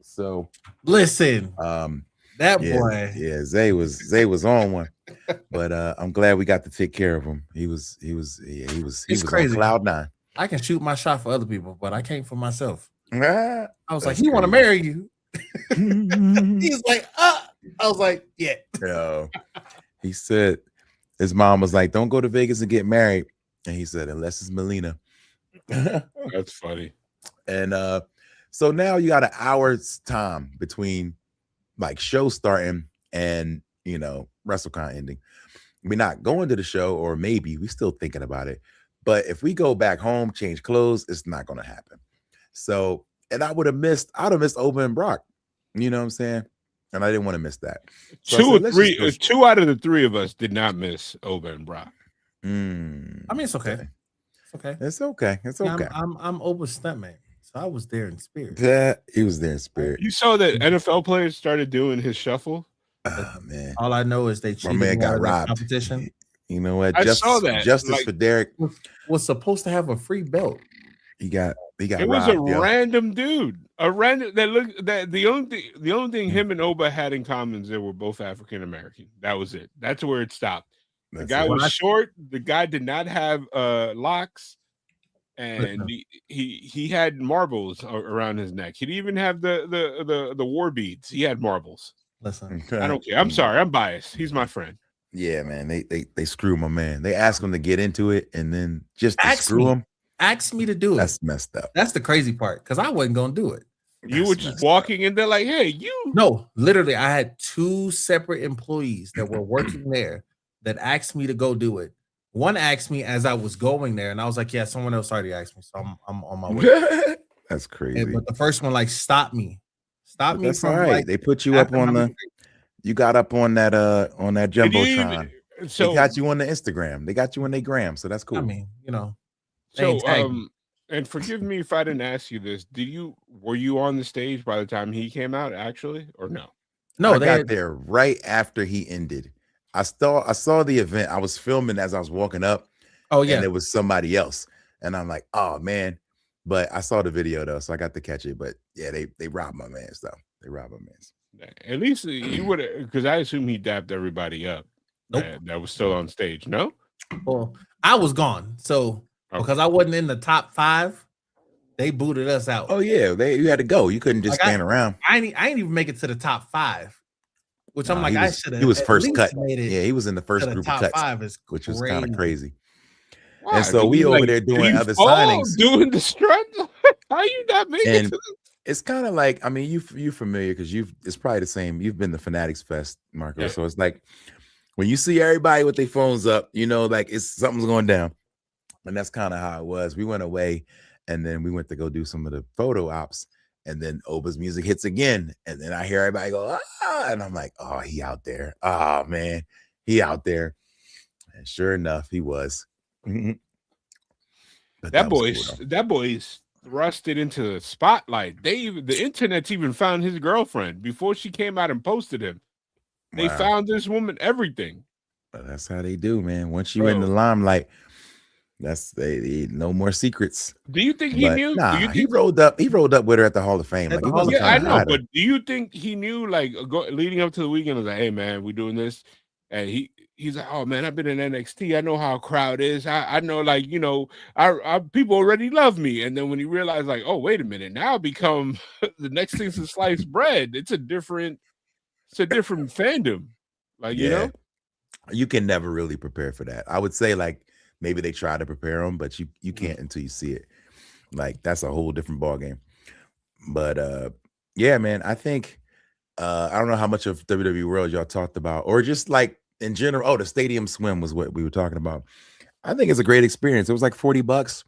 So listen, that boy. Yeah, Zay was on one. But I'm glad we got to take care of him. He was crazy. On cloud nine. I can shoot my shot for other people, but I can't for myself. I was like, he want to marry you. He's like, I was like, yeah. He said his mom was like, don't go to Vegas and get married. And he said, unless it's Melina. That's funny. And so now you got an hour's time between like show starting and WrestleCon ending. We're not going to the show, or maybe we're still thinking about it. But if we go back home, change clothes, it's not gonna happen. So and I'd have missed Oba and Brock. You know what I'm saying? And I didn't want to miss that. So two out of the three of us did not miss Oba and Brock. I mean, it's okay. It's okay. I'm Oba's stuntman, so I was there in spirit. Yeah, he was there in spirit. You saw that NFL players started doing his shuffle. Oh man! All I know is they cheated. My man got robbed. Competition. You know what? I saw that. Justice for Derek was supposed to have a free belt. He got it was robbed, random dude. A random the only thing him and Oba had in common is they were both African American. That was it. That's where it stopped. The guy was short. The guy did not have locks, and he had marbles around his neck. He didn't even have the war beads. He had marbles. Listen, I don't care. I'm sorry. I'm biased. He's my friend. Yeah, man. They screw my man. They ask him to get into it, and then just to screw him. Asked me to do it. That's messed up. That's the crazy part, because I wasn't gonna do it. You were just walking in there like, hey, you. No, literally, I had two separate employees that were working there that asked me to go do it. One asked me as I was going there, and I was like, yeah, someone else already asked me, so I'm on my way. That's crazy. But the first one stopped me. That's all right. They put you up on you got up on that Jumbotron. So they got you on the Instagram. They got you on their gram, so that's cool. I mean, So and forgive me if I didn't ask you this. Were you on the stage by the time he came out, actually, or no? No, I got there right after he ended. I saw the event. I was filming as I was walking up. Oh yeah, and it was somebody else, and I'm like, oh man. But I saw the video though, so I got to catch it. But yeah, they robbed my man's though. They robbed my man's. At least you would, because I assume he dapped everybody up. Nope. That was still on stage. No. Well, I was gone, so because I wasn't in the top 5, they booted us out. Oh yeah, you had to go. You couldn't just stand around. I ain't even make it to the top 5, which I'm like, I should have. He was first cut. Made it. Yeah, he was in the first group of cuts, 5 which was kind of crazy. Why? And so we over there doing other signings, doing the strut. How you not making it? It's kind of like, I mean, you familiar because it's probably the same. You've been to Fanatics Fest, Marco. Yeah. So it's like when you see everybody with their phones up, like something's going down. And that's kind of how it was. We went away and then we went to go do some of the photo ops. And then Oba's music hits again. And then I hear everybody go, ah, and I'm like, oh, he out there. Oh man, he out there. And sure enough, he was. That boy's thrusted into the spotlight. The internet's even found his girlfriend before she came out and posted him. They found this woman, everything. But that's how they do, man. Once you in the limelight, they no more secrets. Do you think he knew? Nah, he rolled up with her at the Hall of Fame. I know, but do you think he knew, leading up to the weekend, was like, hey man, we doing this? And he's like, oh man, I've been in NXT. I know how a crowd is. I know, I people already love me. And then when he realized, oh, wait a minute, now I become the next thing's to slice bread. It's a different fandom. You can never really prepare for that. I would say maybe they try to prepare them, but you can't until you see it. That's a whole different ballgame. But yeah, man, I think I don't know how much of WWE World y'all talked about, or just in general. Oh, the stadium swim was what we were talking about. I think it's a great experience. It was $40.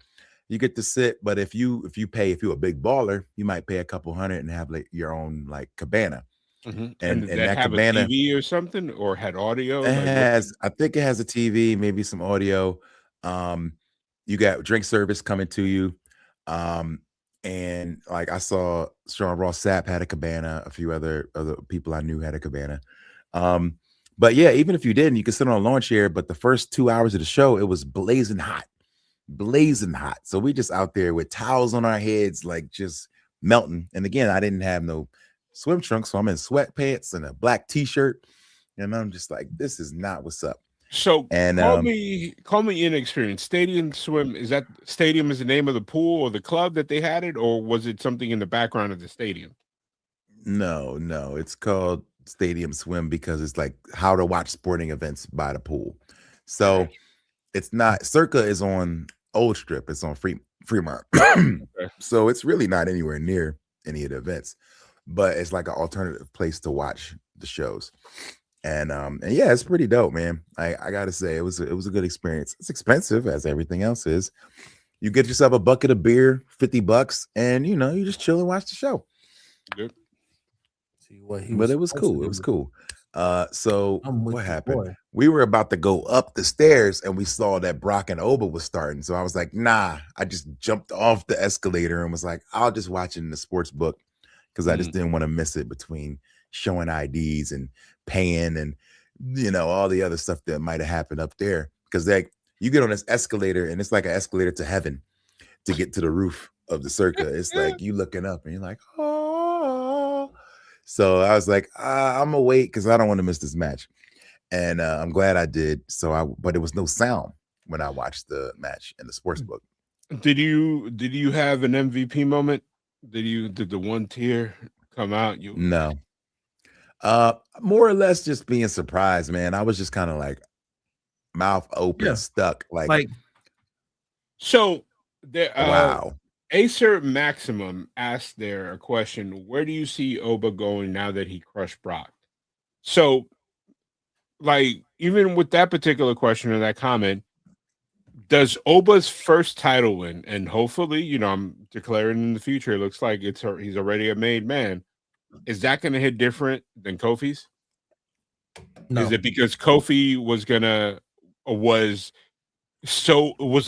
You get to sit, but if you're a big baller, you might pay a couple $100 and have your own cabana. Mm-hmm. And that cabana, a TV or something, or had audio. I think it has a TV, maybe some audio. You got drink service coming to you. And I saw Sean Ross Sapp had a cabana, a few other people I knew had a cabana. But yeah, even if you didn't, you could sit on a lawn chair. But the first 2 hours of the show, it was blazing hot. So we just out there with towels on our heads, just melting. And again, I didn't have no swim trunks, so I'm in sweatpants and a black t-shirt. And I'm just like, this is not what's up. So call me inexperienced. Stadium swim, is that stadium is the name of the pool or the club that they had it, or was it something in the background of the stadium? No, it's called stadium swim because it's how to watch sporting events by the pool. So it's not. Circa is on Old Strip. It's on Fremont. Okay. So it's really not anywhere near any of the events, but it's an alternative place to watch the shows. And yeah, it's pretty dope, man. I gotta say, it was a good experience. It's expensive as everything else is. You get yourself a bucket of beer, $50, and you just chill and watch the show. Good. But it was cool. It was cool. So what happened? Boy. We were about to go up the stairs, and we saw that Brock and Oba was starting. So I was like, nah. I just jumped off the escalator and was like, I'll just watch it in the sports book because I just didn't want to miss it between showing IDs and paying and all the other stuff that might have happened up there, because you get on this escalator and it's like an escalator to heaven to get to the roof of the Circa. It's you looking up and you're like, oh. So I was like, I'm gonna wait because I don't want to miss this match, and I'm glad I did. But it was no sound when I watched the match in the sports book. Did you have an MVP moment? Did the one tear come out? No. More or less just being surprised, man. I was just kind of mouth open, stuck. So there. Wow. Acer Maximum asked there a question: where do you see Oba going now that he crushed Brock? So, even with that particular question or that comment, does Oba's first title win, and hopefully, I'm declaring in the future, it looks like he's already a made man. Is that going to hit different than Kofi's? No. Is it because Kofi was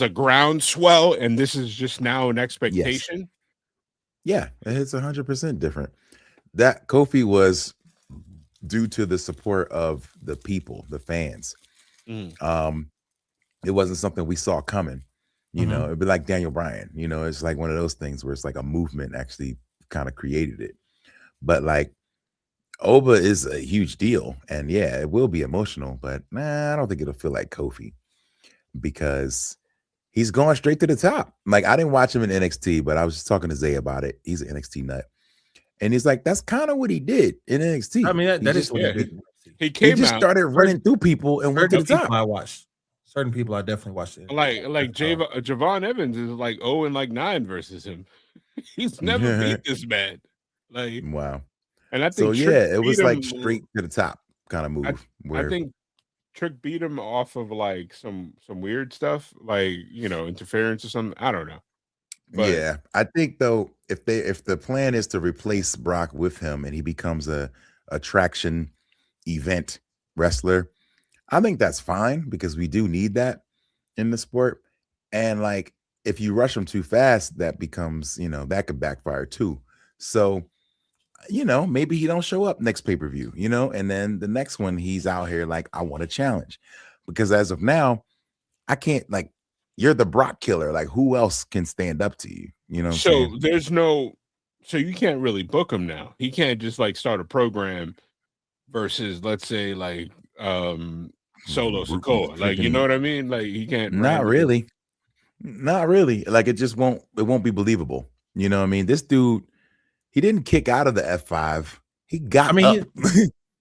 a groundswell and this is just now an expectation? Yes. Yeah, it's 100% different. That Kofi was due to the support of the people, the fans. It wasn't something we saw coming. You know, it'd be like Daniel Bryan. You know, it's like one of those things where it's like a movement actually kind of created it. But like Oba is a huge deal, and yeah, it will be emotional. But I don't think it'll feel like Kofi because he's going straight to the top. Like I didn't watch him in NXT, but I was just talking to Zay about it. He's an NXT nut. And he's like, that's kind of what he did in NXT. I mean, that is what he did. He came just out, started running through people and went to the top. I watched. Certain people I definitely watched it. Like Javon Evans is like 0-9 versus him. He's never beat this man. Like wow. And I think so. Trick Yeah, it was like him, straight to the top kind of move. I think Trick beat him off of like some weird stuff, like interference or something. I don't know. But yeah, I think though, if the plan is to replace Brock with him and he becomes a attraction event wrestler, I think that's fine because we do need that in the sport. And like if you rush him too fast, that becomes, that could backfire too. So, maybe he don't show up next pay-per-view, and then the next one he's out here like, I want a challenge. Because as of now, I can't like you're the Brock killer. Like who else can stand up to you? You know. So so you can't really book him now. He can't just like start a program versus let's say like Solo Sikoa. Like you know what I mean? Like he can't. Not really. Like it won't be believable. You know what I mean? This dude, he didn't kick out of the F5. He got up.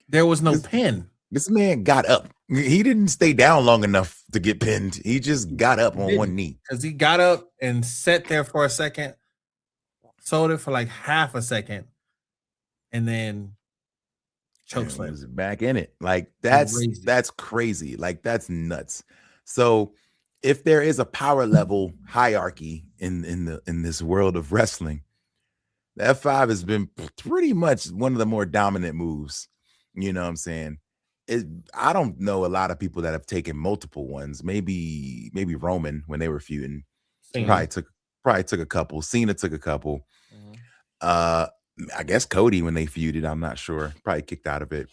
There was no pin. This man got up. He didn't stay down long enough to get pinned. He just got up on one knee. Because he got up and sat there for a second, sold it for like half a second, and then chokeslam. Was back in it. Like that's crazy. Like that's nuts. So if there is a power level hierarchy in this world of wrestling, the F5 has been pretty much one of the more dominant moves. You know what I'm saying? I don't know a lot of people that have taken multiple ones. Maybe Roman when they were feuding. Probably took a couple. Cena took a couple. I guess Cody when they feuded, I'm not sure. Probably kicked out of it.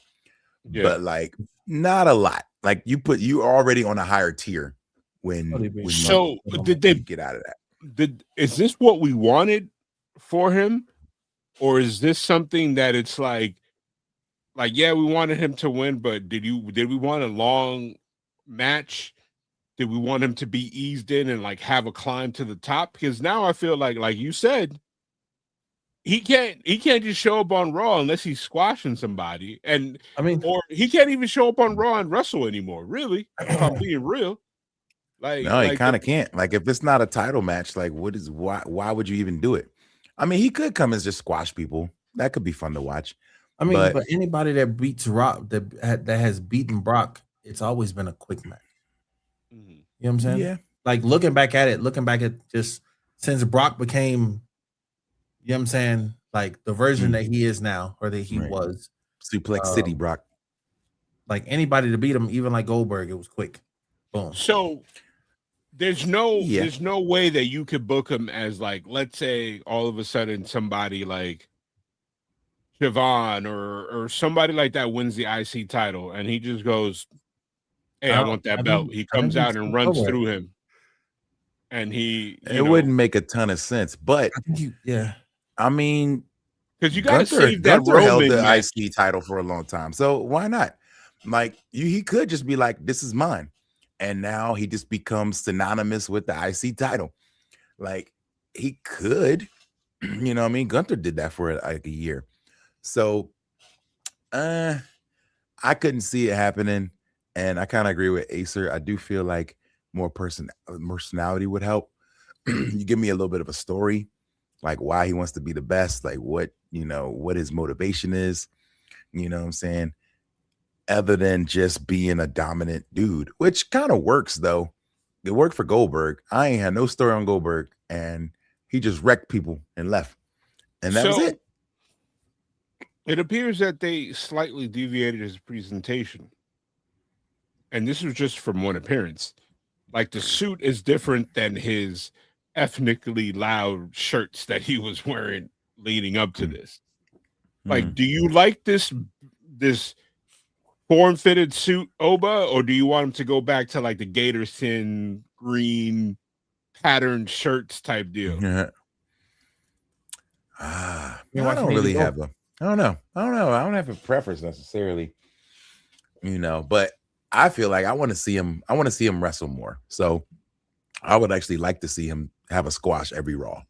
Yeah. But like not a lot. Like you already on a higher tier when did they get out of that? Is this what we wanted for him? Or is this something that it's like yeah, we wanted him to win, but did we want a long match? Did we want him to be eased in and like have a climb to the top? Because now I feel like you said, he can't just show up on Raw unless he's squashing somebody. And or he can't even show up on Raw and wrestle anymore, really, if I'm being real. Like no, he kind of can't. Like if it's not a title match, like why would you even do it? I mean, he could come and just squash people. That could be fun to watch. I mean, but anybody that beats Rock that has beaten Brock, it's always been a quick match. You know what I'm saying? Yeah. Like looking back at just since Brock became, you know what I'm saying, like the version that he is now, or that he was. Suplex City Brock. Like anybody to beat him, even like Goldberg, it was quick. Boom. So there's no way that you could book him as like, let's say all of a sudden somebody like Siobhan or somebody like that wins the IC title and he just goes, hey, I want that belt. He comes out and runs through him. And it wouldn't make a ton of sense, but I mean, because you got to save that Gunther held the IC title for a long time, so why not? Like he could just be like, this is mine, and now he just becomes synonymous with the IC title. Like he could, you know what I mean? Gunther did that for like a year. So I couldn't see it happening. And I kind of agree with Acer. I do feel like more personality would help. You give me a little bit of a story, like why he wants to be the best, like what his motivation is, you know what I'm saying? Other than just being a dominant dude, which kind of works though. It worked for Goldberg. I ain't had no story on Goldberg, and he just wrecked people and left. And that was it. It appears that they slightly deviated his presentation. And this was just from one appearance. Like the suit is different than his ethnically loud shirts that he was wearing leading up to this. Like, do you like this form-fitted suit, Oba, or do you want him to go back to like the gator sin green patterned shirts type deal. Yeah. I don't really have a. I don't know. I don't have a preference necessarily. But I feel like I want to see him. I want to see him wrestle more. So I would actually like to see him have a squash every Raw.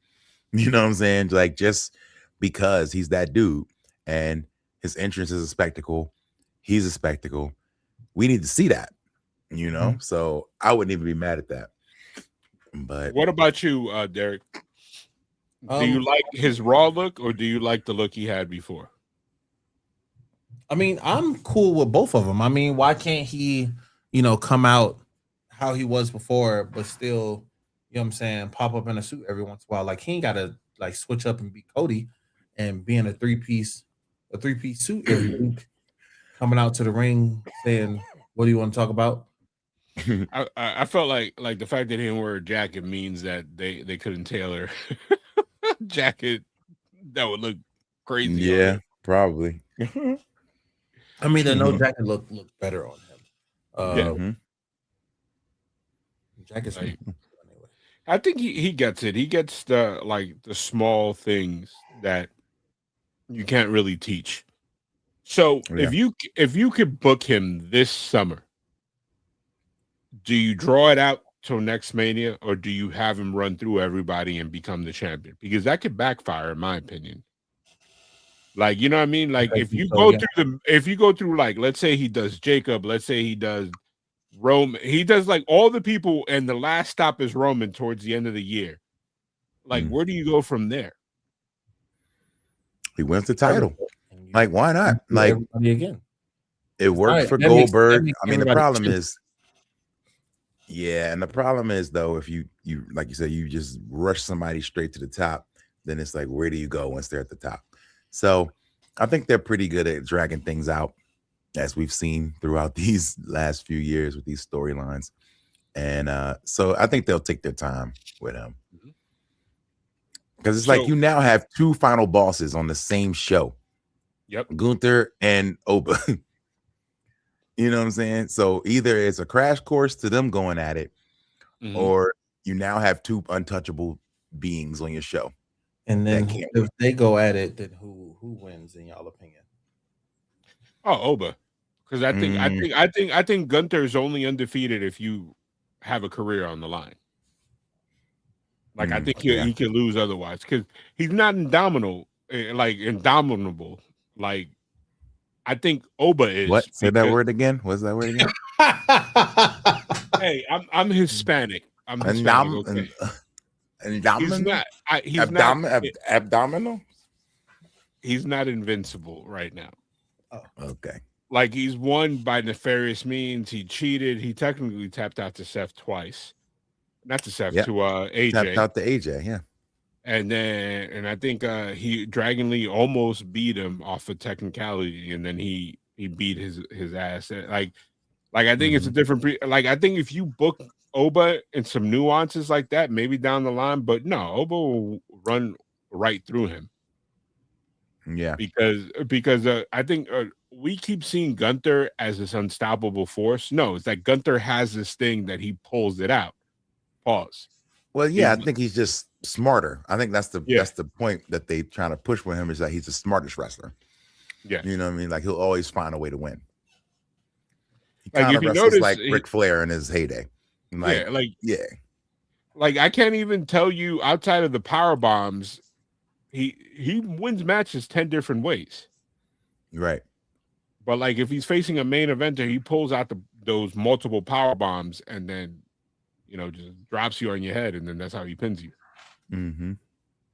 You know what I'm saying? Like, just because he's that dude and his entrance is a spectacle. He's a spectacle. We need to see that. So I wouldn't even be mad at that. But what about you, Derek? Do you like his Raw look, or do you like the look he had before? I mean, I'm cool with both of them. I mean, why can't he, come out how he was before, but still, you know what I'm saying, pop up in a suit every once in a while? Like, he ain't gotta like switch up and be Cody and be in a three-piece suit every week, coming out to the ring saying, "What do you want to talk about?" I felt like the fact that he didn't wear a jacket means that they couldn't tailor a jacket that would look crazy. Yeah, probably. I mean, the no jacket look better on him. Jacket's like, I think he gets it. He gets the small things that you can't really teach. So if you could book him this summer, do you draw it out till next Mania, or do you have him run through everybody and become the champion? Because that could backfire, in my opinion. Like, you know what I mean? Like, if you go through, like, let's say he does Jacob, let's say he does Roman, he does like all the people, and the last stop is Roman towards the end of the year. Like, where do you go from there? He wins the title. Like, why not? Like, everybody again. It worked for Goldberg. I mean, the problem is, and the problem is, though, if you like you said, you just rush somebody straight to the top, then it's like, where do you go once they're at the top? So I think they're pretty good at dragging things out, as we've seen throughout these last few years with these storylines. And so I think they'll take their time with him. Because it's like you now have two final bosses on the same show. Yep. Gunther and Oba. You know what I'm saying? So either it's a crash course to them going at it, or you now have two untouchable beings on your show. And then if they go at it, then who wins in y'all opinion? Oh, Oba. Because I think Gunther is only undefeated if you have a career on the line. Like, I think he can lose otherwise, because he's not indomitable. Like, I think Oba is. What? Say that word again. What's that word again? Hey, I'm Hispanic. I'm Hispanic. Okay. Abdominal. He's not invincible right now. Oh, okay. Like, he's won by nefarious means. He cheated. He technically tapped out to Seth twice. Not to Seth, to AJ. Tapped out to AJ, yeah. And I think Dragon Lee almost beat him off of technicality, and then he beat his ass. Like I think it's a different I think if you book Oba and some nuances like that, maybe down the line, but no, Oba will run right through him. Yeah. Because I think we keep seeing Gunther as this unstoppable force. No, it's that Gunther has this thing that he pulls it out. Pause. Well, yeah, I think he's just smarter. I think that's the point that they trying to push with him, is that he's the smartest wrestler. Yeah. You know what I mean? Like, he'll always find a way to win. He like, kind of wrestles like Ric Flair in his heyday. Like, Like, I can't even tell you, outside of the power bombs, he wins matches 10 different ways. Right. But like, if he's facing a main eventer, he pulls out those multiple power bombs and then, just drops you on your head, and then that's how he pins you. Mm-hmm.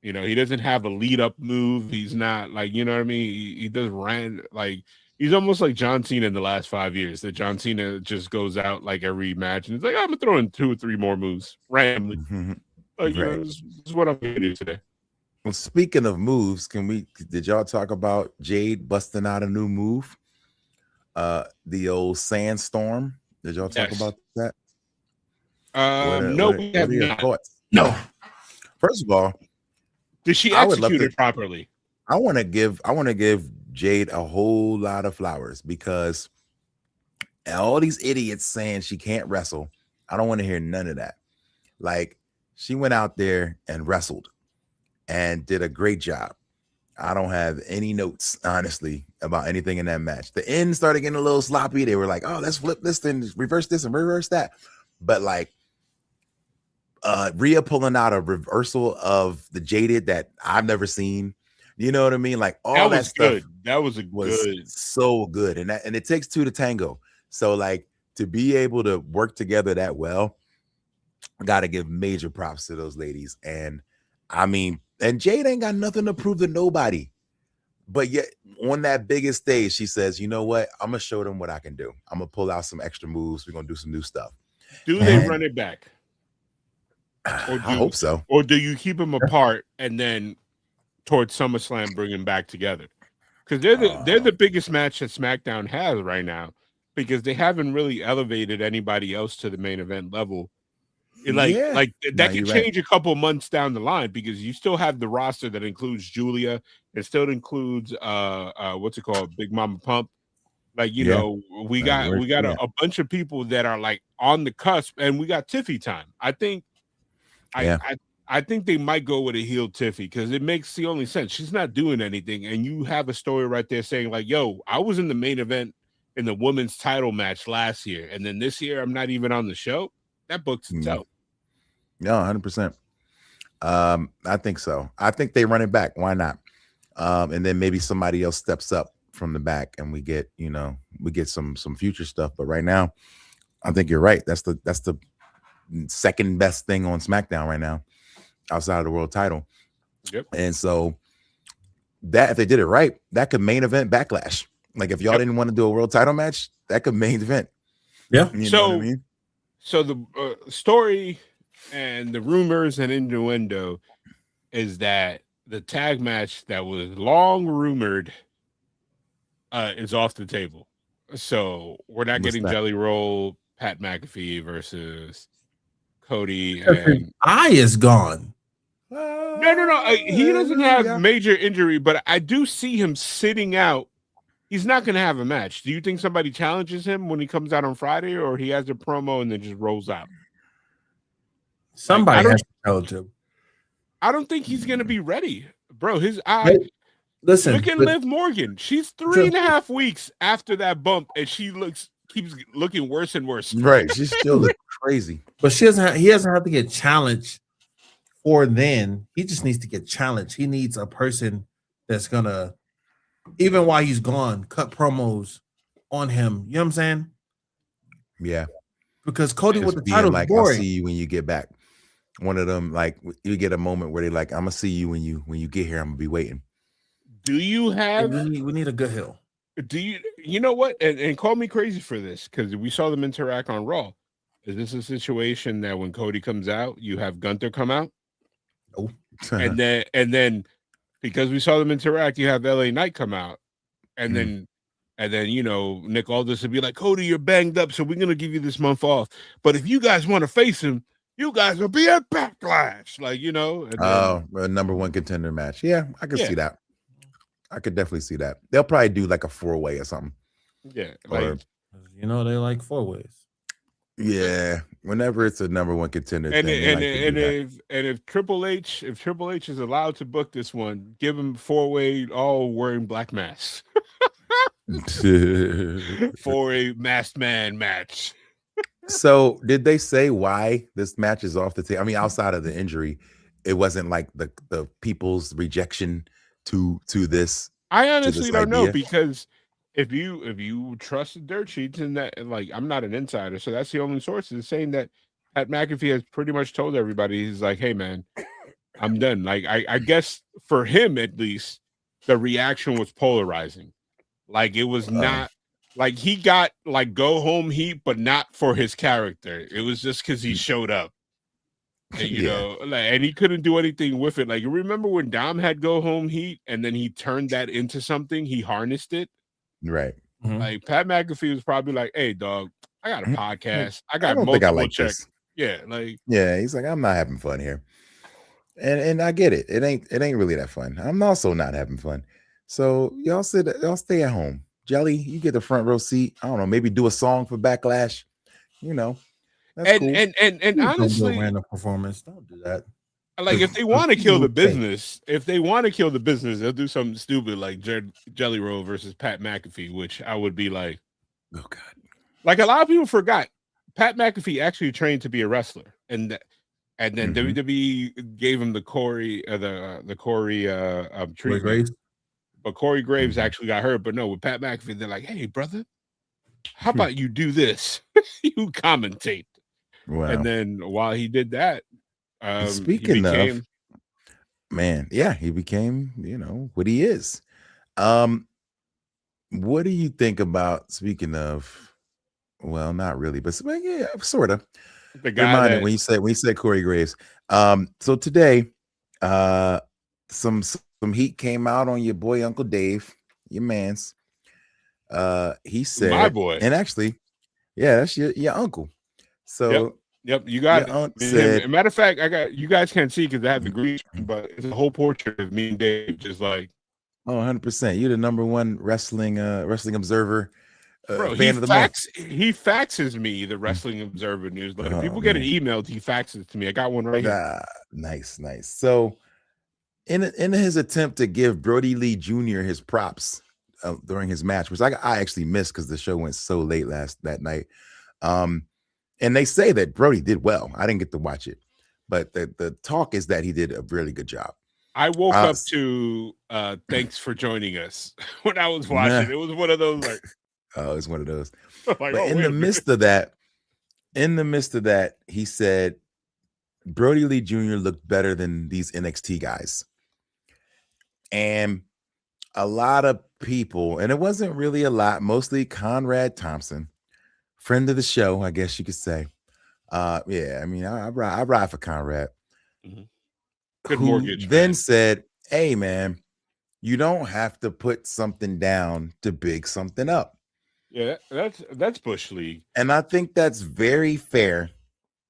He doesn't have a lead up move. He's not like, you know what I mean? He does he's almost like John Cena in the last 5 years, that John Cena just goes out like every match and it's like, I'm gonna throw in 2 or 3 more moves randomly. Like, this is what I'm gonna do today. Well, speaking of moves, did y'all talk about Jade busting out a new move? The old Sandstorm. Did y'all talk about that? No, we have not. Thoughts? No. First of all, did she execute it properly? I want to give Jade a whole lot of flowers, because all these idiots saying she can't wrestle, I don't want to hear none of that. Like, She went out there and wrestled and did a great job. I don't have any notes, honestly, about anything in that match. The end started getting a little sloppy. They were like, oh, let's flip this and reverse this and reverse that. But like Rhea pulling out a reversal of the Jaded that I've never seen. You know what I mean? Like all that stuff good. That was good, so good. And it takes two to tango. So like to be able to work together that well, I gotta give major props to those ladies. And I mean, and Jade ain't got nothing to prove to nobody. But yet on that biggest stage, she says, you know what? I'm gonna show them what I can do. I'm gonna pull out some extra moves. We're gonna do some new stuff. They run it back? I hope so. Or do you keep them apart and then towards SummerSlam bring them back together? Because they're the biggest match that SmackDown has right now, because they haven't really elevated anybody else to the main event level. That could change a couple months down the line, because you still have the roster that includes Julia. It still includes what's it called, Big Mama Pump. Like, you know, we got a bunch of people that are like on the cusp, and we got Tiffy time. I think I think they might go with a heel Tiffy, because it makes the only sense. She's not doing anything, and you have a story right there saying like, yo, I was in the main event in the women's title match last year, and then this year I'm not even on the show. That books itself. No, 100%. I think so. I think they run it back. Why not? And then maybe somebody else steps up from the back, and we get some future stuff. But right now, I think you're right. That's the second best thing on SmackDown right now, outside of the world title. Yep. And so that, if they did it right, that could main event Backlash. Like if y'all didn't want to do a world title match, that could main event. Yeah. You know what I mean? So the story and the rumors and innuendo is that the tag match that was long rumored is off the table. So we're not getting Jelly Roll, Pat McAfee versus Cody. And eye is gone. No. He doesn't have major injury, but I do see him sitting out. He's not going to have a match. Do you think somebody challenges him when he comes out on Friday, or he has a promo and then just rolls out? Somebody has to challenge him. I don't think he's going to be ready, bro. His eye. Listen, look at Liv Morgan. She's 3.5 weeks after that bump, and she keeps looking worse and worse. Right, she still looks crazy. But he doesn't have to get challenged for then. He just needs to get challenged. He needs a person that's gonna, even while he's gone, cut promos on him. You know what I'm saying? Yeah. Because Cody with the title, like, I'll see you when you get back. One of them, like, you get a moment where they like, I'm gonna see you when you get here. I'm gonna be waiting. Do you have? We need a good heel. Do you know what? And call me crazy for this, because we saw them interact on Raw. Is this a situation that when Cody comes out, you have Gunther come out? Oh, and then because we saw them interact, you have LA Knight come out, and then Nick Aldis would be like, Cody, you're banged up, so we're gonna give you this month off. But if you guys want to face him, you guys will be at Backlash, a number one contender match. Yeah, I can see that. I could definitely see that. They'll probably do like a 4-way or something. Yeah, they like 4-ways. Yeah, whenever it's a number one contender, if Triple H is allowed to book this one, give him 4-way, all wearing black masks for a masked man match. So, did they say why this match is off the table? I mean, outside of the injury, it wasn't like the people's rejection to this. I honestly don't know, because if you trust the dirt sheets, and that, like, I'm not an insider, so that's the only source is saying that Pat McAfee has pretty much told everybody, he's like, hey man, I'm done. Like, I guess for him at least, the reaction was polarizing. Like, it was not like he got like go home heat, but not for his character. It was just because he showed up. And, you know, and he couldn't do anything with it. Like, you remember when Dom had go home heat, and then he turned that into something? He harnessed it. Right. Mm-hmm. Like, Pat McAfee was probably like, hey, dog, I got a podcast. I got multiple checks. Yeah, like, yeah, he's like, I'm not having fun here. And I get it. It ain't really that fun. I'm also not having fun. So y'all stay at home. Jelly, you get the front row seat. I don't know, maybe do a song for Backlash, you know. That's cool. And Don't do a honestly, random performance. Don't do that. like if they want to kill the business, they'll do something stupid like Jelly Roll versus Pat McAfee, which I would be like, oh God. Like a lot of people forgot, Pat McAfee actually trained to be a wrestler, and then WWE gave him the Corey treatment. Graves. But Corey Graves actually got hurt. But no, with Pat McAfee, they're like, hey, brother, how about you do this? You commentate. Wow. And then while he did that, speaking of, man, yeah, he became, what he is. What do you think about, speaking of, well, not really, but yeah, sort of. The guy when you said Corey Graves. So today, some heat came out on your boy Uncle Dave, your man's. He said, my boy, and actually, yeah, that's your uncle. So yep, you got it. Said, matter of fact, you guys can't see because I have the green, but it's a whole portrait of me and Dave, just like, 100%. You're the number one wrestling observer. Bro, fan of the month. He faxes me the Wrestling Observer newsletter. People get it emailed. He faxes to me. I got one right here. Nice. So, in his attempt to give Brody Lee Jr. his props during his match, which I actually missed because the show went so late that night. And they say that Brody did well. I didn't get to watch it, but the talk is that he did a really good job. I woke up to thanks for joining us when I was watching. It was one of those like. Oh, it's one of those. Like, but in the midst of that, he said Brody Lee Jr. looked better than these NXT guys. And a lot of people, and it wasn't really a lot, mostly Conrad Thompson, friend of the show, I guess you could say. Yeah, I mean, I ride for Conrad. Mm-hmm. Good who mortgage. Then said, hey, man, you don't have to put something down to big something up. Yeah, that's Bush League. And I think that's very fair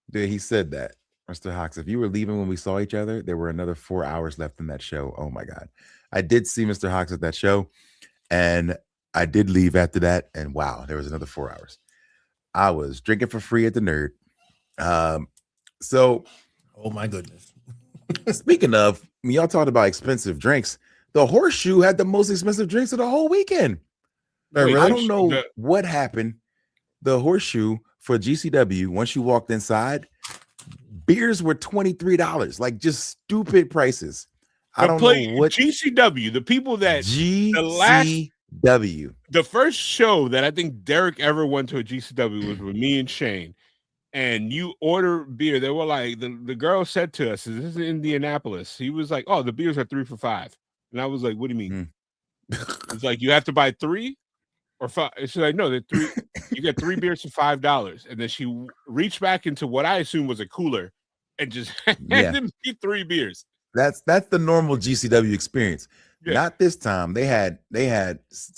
that he said that. Mr. Hawks, if you were leaving when we saw each other, there were another 4 hours left in that show. Oh my God. I did see Mr. Hawks at that show, and I did leave after that. And wow, there was another 4 hours. I was drinking for free at the Nerd. So, oh my goodness. Speaking of, when y'all talked about expensive drinks, the Horseshoe had the most expensive drinks of the whole weekend. Wait, I don't know what happened. The Horseshoe for GCW, once you walked inside, beers were $23, like just stupid prices. I don't know what GCW, the people that GCW. The first show that I think Derek ever went to a GCW was with me and Shane. And you order beer. They were like, the girl said to us, "This is Indianapolis." He was like, "Oh, the beers are 3 for $5." And I was like, "What do you mean?" It's like, you have to buy 3 or 5. She's like, "No, they're 3. You get 3 beers for $5." And then she reached back into what I assumed was a cooler and just handed me 3 beers. That's the normal GCW experience. Yeah. Not this time. They had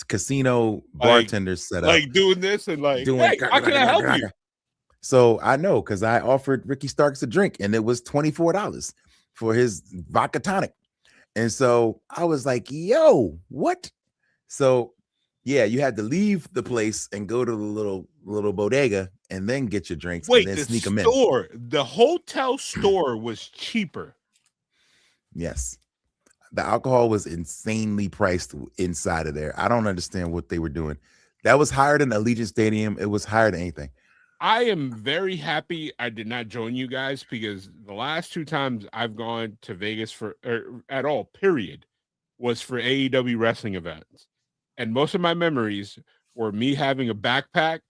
casino bartenders set up, like doing this and like, hey, how can I help you? So I know because I offered Ricky Starks a drink and it was $24 for his vodka tonic. And so I was like, yo, what? So yeah, you had to leave the place and go to the little bodega and then get your drinks. Wait, and then sneak them in. The hotel store was cheaper. Yes. The alcohol was insanely priced inside of there. I don't understand what they were doing. That was higher than Allegiant Stadium. It was higher than anything. I am very happy I did not join you guys because the last 2 times I've gone to Vegas at all, period, was for AEW wrestling events. And most of my memories were me having a backpack,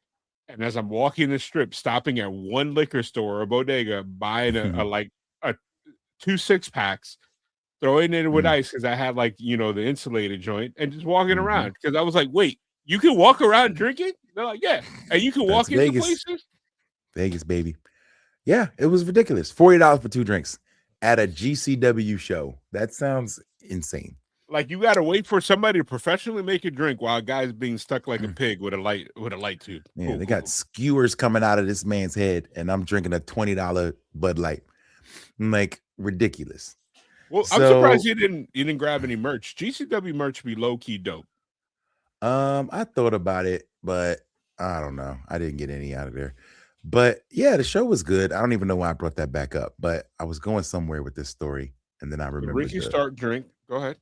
and as I'm walking the strip, stopping at one liquor store or bodega, buying a 2 6-packs, throwing it in with ice because I had the insulated joint, and just walking around because I was like, wait, you can walk around drinking? They're like, yeah, and you can walk into places. Vegas, baby. Yeah, it was ridiculous. $40 for 2 drinks at a GCW show. That sounds insane. Like you got to wait for somebody to professionally make a drink while a guy's being stuck like a pig with a light tube. Yeah, they got skewers coming out of this man's head, and I'm drinking a $20 Bud Light. I'm like, ridiculous. Well, I'm surprised you didn't grab any merch. GCW merch be low key dope. I thought about it, but I don't know. I didn't get any out of there. But yeah, the show was good. I don't even know why I brought that back up, but I was going somewhere with this story, and then I The remembered Ricky Start drink. Go ahead.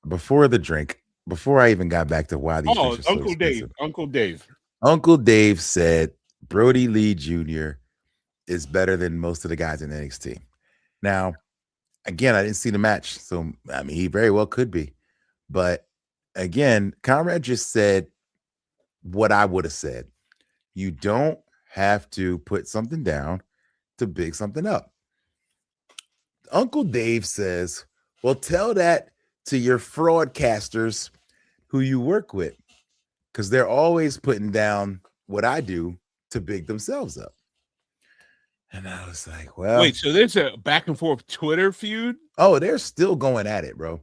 before the drink, before I even got back to why these drinks Oh, are so Uncle Dave. expensive. Uncle Dave. Uncle Dave said Brody Lee Jr. is better than most of the guys in NXT. Now, again, I didn't see the match, so I mean, he very well could be. But again, Conrad just said what I would have said. You don't have to put something down to big something up. Uncle Dave says, well, tell that to your fraudcasters who you work with, because they're always putting down what I do to big themselves up. And I was like, well, wait, so there's a back and forth Twitter feud? Oh, they're still going at it, bro.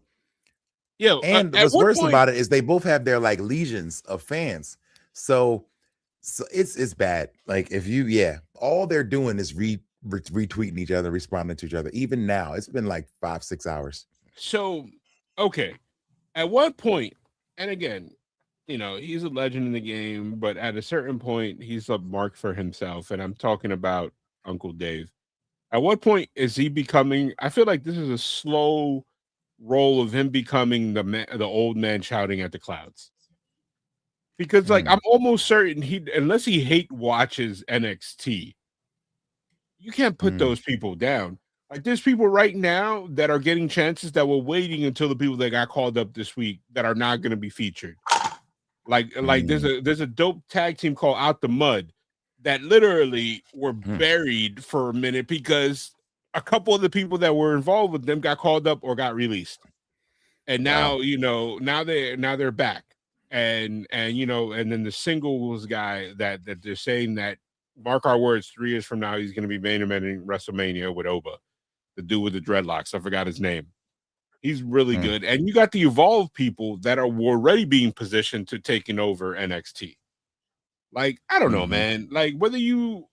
Yeah. And At what's what worse point? about it is they both have their like legions of fans. So it's bad. Like if you, all they're doing is retweeting each other, responding to each other. Even now, it's been like 5-6 hours. So, okay. At what point, and again, he's a legend in the game, but at a certain point, he's a mark for himself. And I'm talking about Uncle Dave. At what point is he becoming? I feel like this is a slow roll of him becoming the old man shouting at the clouds. Because like I'm almost certain unless he hate watches NXT, you can't put those people down. Like there's people right now that are getting chances that were waiting until the people that got called up this week that are not going to be featured. Like there's a dope tag team called Out the Mud that literally were buried for a minute because a couple of the people that were involved with them got called up or got released. And now, now they're back. And then the singles guy that they're saying that, mark our words, 3 years from now, he's going to be main eventing WrestleMania with Oba, the dude with the dreadlocks. I forgot his name. He's really good. And you got the Evolve people that are already being positioned to taking over NXT. Like, I don't know, man. Like, whether you...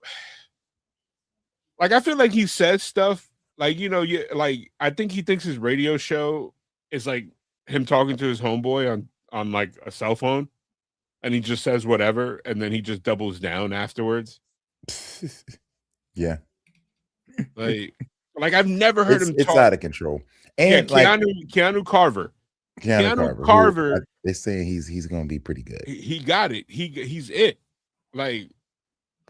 Like, I feel like he says stuff, like, like, I think he thinks his radio show is like him talking to his homeboy on like a cell phone, and he just says whatever, and then he just doubles down afterwards. Yeah. Like I've never heard him talk. It's out of control. And Keanu Carver. Keanu Carver. They're saying he's gonna be pretty good. He got it. He's it. Like,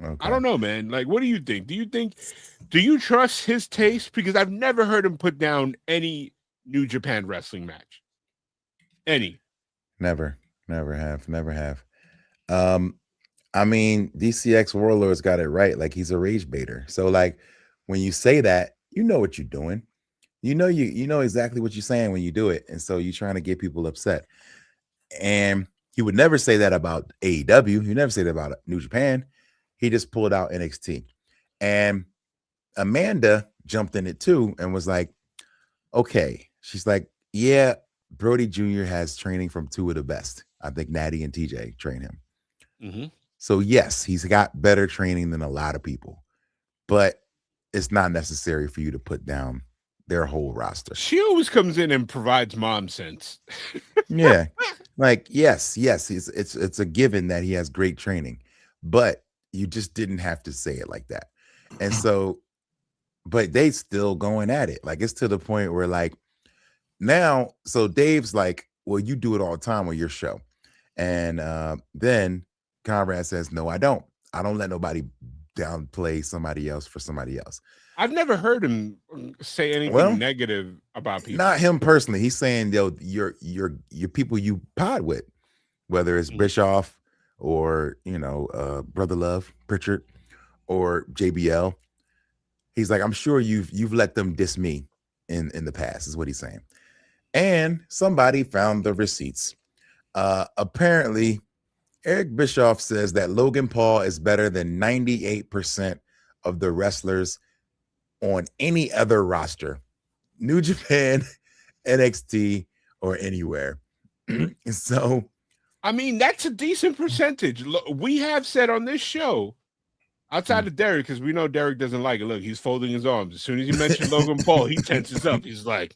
okay. I don't know, man. Like, what do you think? Do you trust his taste? Because I've never heard him put down any New Japan wrestling match. Any. Never have. I mean, DCX Warlords got it right. Like, he's a rage baiter. So, like, when you say that, you know what you're doing. You know exactly what you're saying when you do it. And so you're trying to get people upset. And he would never say that about AEW. He never say that about New Japan. He just pulled out NXT. And Amanda jumped in it too and was like, okay. She's like, yeah, Brody Jr. has training from 2 of the best. I think Natty and TJ train him. Mm-hmm. So yes, he's got better training than a lot of people, but it's not necessary for you to put down their whole roster. She always comes in and provides mom sense. Yeah. Like, yes, it's a given that he has great training, but you just didn't have to say it like that. And so, but they still going at it. Like, it's to the point where, like, now, so Dave's like, well, you do it all the time on your show. And then Conrad says, no, I don't let nobody downplay somebody else for somebody else. I've never heard him say anything negative about people. Not him personally. He's saying, yo, your people you pod with, whether it's Bischoff or, Brother Love, Pritchard, or JBL. He's like, I'm sure you've let them diss me in the past, is what he's saying. And somebody found the receipts. Apparently, Eric Bischoff says that Logan Paul is better than 98% of the wrestlers on any other roster, New Japan, NXT, or anywhere. So, I mean, that's a decent percentage. Look, we have said on this show, outside of Derek, because we know Derek doesn't like it. Look, he's folding his arms. As soon as you mention Logan Paul, he tenses up. He's like,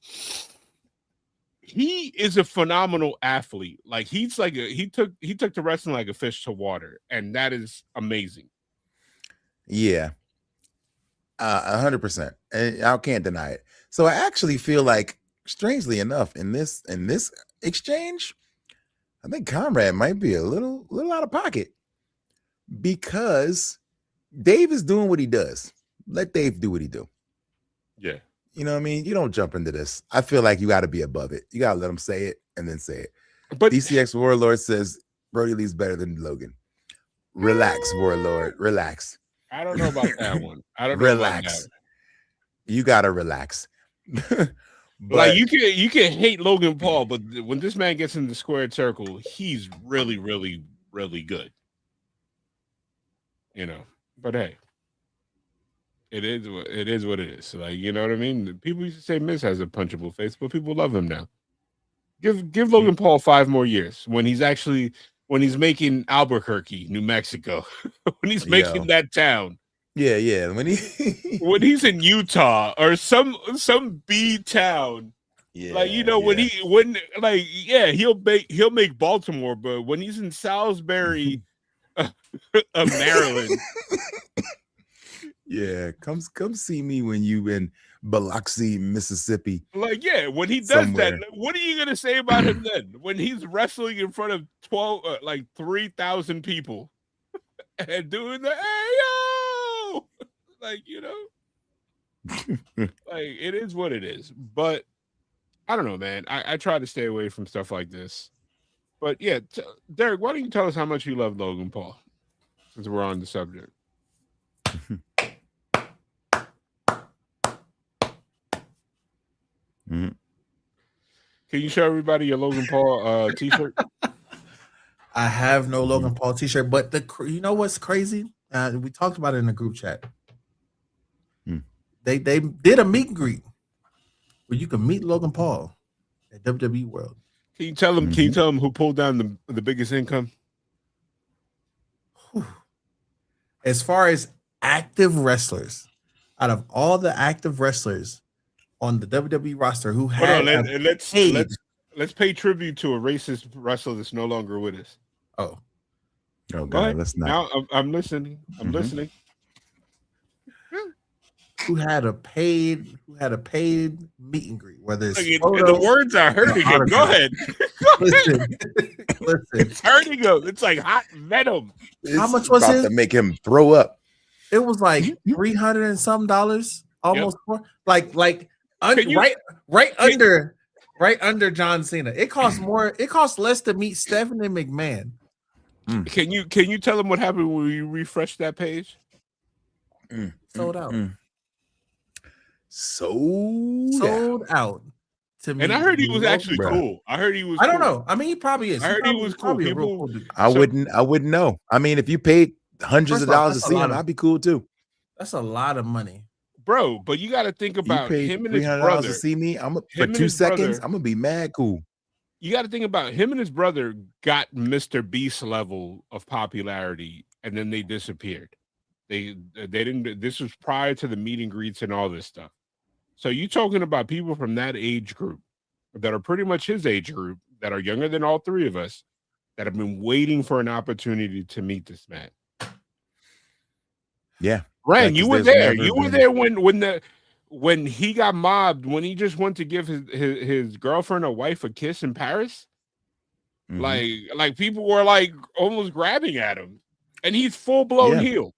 he is a phenomenal athlete. Like, he's like he took to wrestling like a fish to water, and that is amazing. Yeah, 100%, and I can't deny it. So I actually feel like, strangely enough, in this exchange, I think Comrade might be a little out of pocket because Dave is doing what he does. Let Dave do what he do. Yeah. You know what I mean? You don't jump into this. I feel like you got to be above it. You got to let him say it and then say it. But DCX Warlord says Brody Lee's better than Logan. Relax, Warlord. Relax. I don't know about that one. I don't know about that one. You gotta relax. But Like you can hate Logan Paul, but when this man gets in the squared circle, he's really, really, really good. You know, but hey, it is what it is. Like, you know what I mean? People used to say Miz has a punchable face, but people love him now. Give Logan Paul 5 more years when he's making Albuquerque, New Mexico, when he's making that town. Yeah. When he's in Utah or some B town. Yeah, like, you know, when he'll make Baltimore, but when he's in Salisbury, Maryland. Yeah, come see me when you in Biloxi, Mississippi. Like, yeah, when he does that, what are you gonna say about him then? When he's wrestling in front of 3,000 people and doing the hey yo, like, you know, like, it is what it is. But I don't know, man. I try to stay away from stuff like this. But yeah, Derek, why don't you tell us how much you love Logan Paul, since we're on the subject? Mm-hmm. Can you show everybody your Logan Paul t-shirt? I have no Logan Paul t-shirt, but you know what's crazy? We talked about it in the group chat. They did a meet and greet where you can meet Logan Paul at WWE World. Can you tell them? Can you tell them who pulled down the biggest income? As far as active wrestlers, out of all the active wrestlers on the WWE roster who had let's pay tribute to a racist wrestler that's no longer with us. Oh God, let's not. Now I'm listening. I'm listening. Who had a paid meet and greet? Whether it's the words are hurting him. Go ahead. Listen, it's hurting him. It's like hot venom. How much was it? To make him throw up. It was like $300 and some, almost more. Right under John Cena. It costs more. It costs less to meet Stephanie McMahon. Can you tell them what happened when you refreshed that page? Sold out. Sold out to me. And I heard he was actually cool. I heard he was. I don't know. I mean, he probably is. I heard he was cool. People, I wouldn't know. I mean, if you paid hundreds of dollars to see him, I'd be cool too. That's a lot of money, bro. But you got to think about him and his brother. To see me, for 2 seconds. I'm gonna be mad cool. You got to think about him and his brother got Mr. Beast level of popularity, and then they disappeared. They didn't. This was prior to the meet and greets and all this stuff. So you talking about people from that age group that are pretty much his age group, that are younger than all three of us, that have been waiting for an opportunity to meet this man. Yeah. Ryan, you were there. You were there when he got mobbed, when he just went to give his girlfriend or wife a kiss in Paris. Like people were like almost grabbing at him. And he's full-blown heel.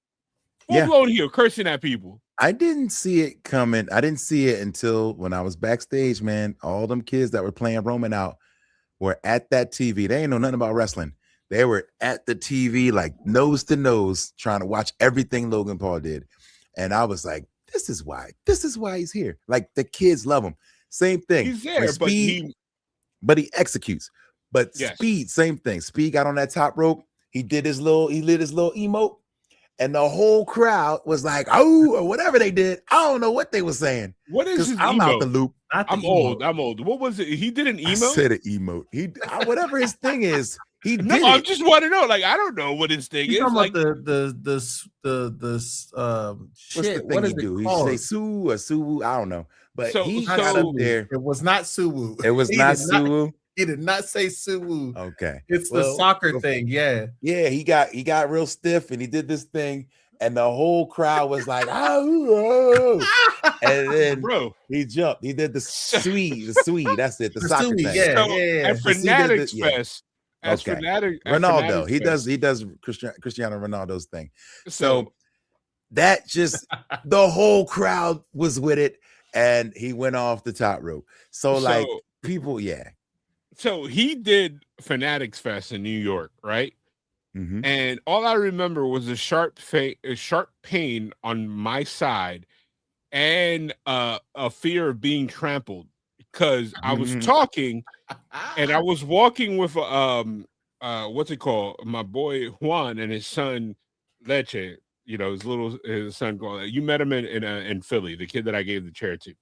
Full-blown heel, cursing at people. I didn't see it coming. I didn't see it until when I was backstage, man. All them kids that were playing Roman out were at that TV. They ain't know nothing about wrestling. They were at the TV, like nose to nose, trying to watch everything Logan Paul did. And I was like, this is why he's here. Like, the kids love him. Same thing. He's there, but he executes. But Speed, same thing. Speed got on that top rope. He lit his little emote. And the whole crowd was like, oh, or whatever they did. I don't know what they were saying. What is his I'm emote? out the loop. I'm old. What was it? He did an emote? I said an emote. Whatever his thing is, he did I just want to know. Like, I don't know what his thing is. Like what's the thing he do? He say Sue or Sue? I don't know. But he got up there. It was not Suwu. It was not Suwu. He did not say Suwu. Okay. It's the soccer thing. Yeah. Yeah, he got real stiff and he did this thing. and the whole crowd was like, oh, and then Bro, he jumped. He did the Swede. That's it. The soccer Swede, thing. yeah. At Fanatics Yeah. Fest, Okay. at Ronaldo. Fanatics He Fest, does Cristiano Ronaldo's thing. So so that just the whole crowd was with it, and he went off the top rope. So like people, yeah. So he did Fanatics Fest in New York, right? Mhm. And all I remember was a sharp pain on my side and a fear of being trampled because I was talking and I was walking with what's it called? My boy Juan and his son Leche, you know, his son going. You met him in Philly, the kid that I gave the chair to.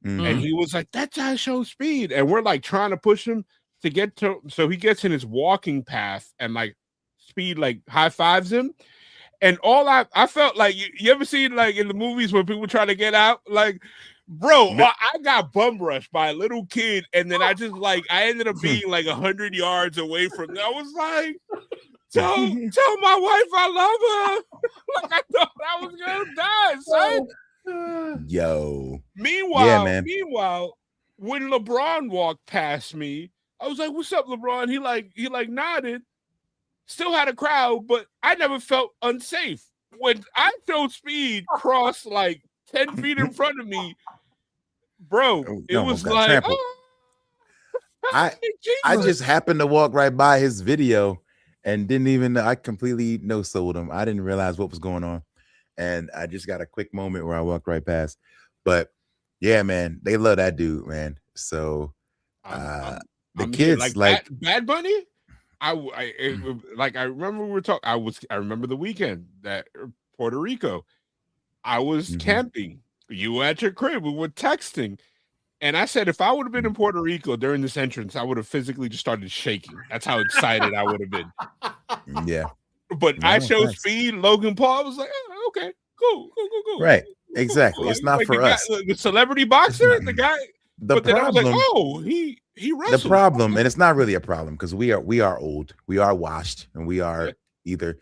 And he was like, "That's how I show speed." And we're like trying to push him to get to, so he gets in his walking path and like speed like high fives him. And all I felt like you ever seen like in the movies when people try to get out, like, bro, I got bum rushed by a little kid, and then I ended up being like 100 yards away from them. I was like, tell my wife I love her. Like I thought I was gonna die, son. Yo. Meanwhile, when LeBron walked past me, I was like, "What's up, LeBron?" He like nodded. Still had a crowd, but I never felt unsafe. When I showed speed cross like 10 feet in front of me, bro, it was like, I just happened to walk right by his video and didn't even, I completely no-sold him. I didn't realize what was going on. And I just got a quick moment where I walked right past. But yeah, man, they love that dude, man. So the kids like Bad Bunny. I remember we were talking. I remember the weekend that Puerto Rico. I was camping. You were at your crib. We were texting, and I said if I would have been in Puerto Rico during this entrance, I would have physically just started shaking. That's how excited I would have been. Yeah, but I showed speed. Logan Paul. I was like, oh, okay, cool. Right, exactly. It's not for us. The celebrity boxer, the guy. The problem, I was like, oh, he wrestled. The problem, and it's not really a problem because we are old, we are washed, and we are either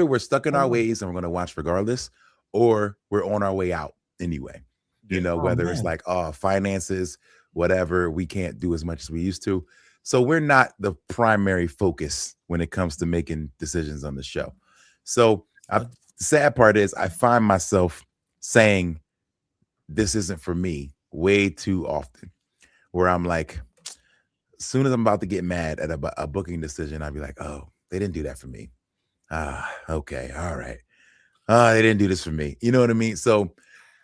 we're stuck in our ways and we're going to watch regardless, or we're on our way out anyway. You know, whether it's like finances, whatever, we can't do as much as we used to. So we're not the primary focus when it comes to making decisions on the show. So the sad part is I find myself saying this isn't for me way too often, where I'm like, as soon as I'm about to get mad at a booking decision, I'd be like, oh, they didn't do that for me. Okay, all right. They didn't do this for me. You know what I mean? So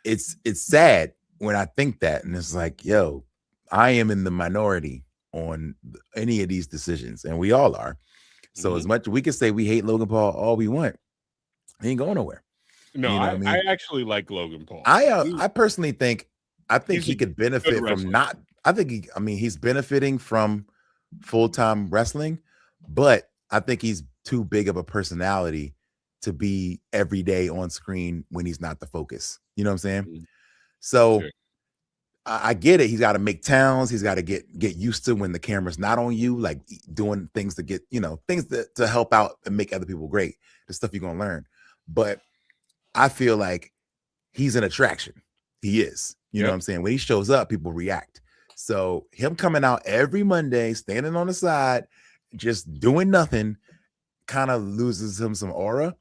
it's sad when I think that, and it's like, yo, I am in the minority on any of these decisions, and we all are. So as much we can say we hate Logan Paul all we want, he ain't going nowhere. No, you know I actually like Logan Paul. I personally think he could benefit from not. I think he's benefiting from full-time wrestling, but I think he's too big of a personality to be every day on screen when he's not the focus. You know what I'm saying? So I get it. He's got to make towns. He's got to get used to when the camera's not on you, like doing things to get, things to help out and make other people great. The stuff you're going to learn. But I feel like he's an attraction. He is. You know what I'm saying? When he shows up, people react. So him coming out every Monday, standing on the side, just doing nothing, kind of loses him some aura.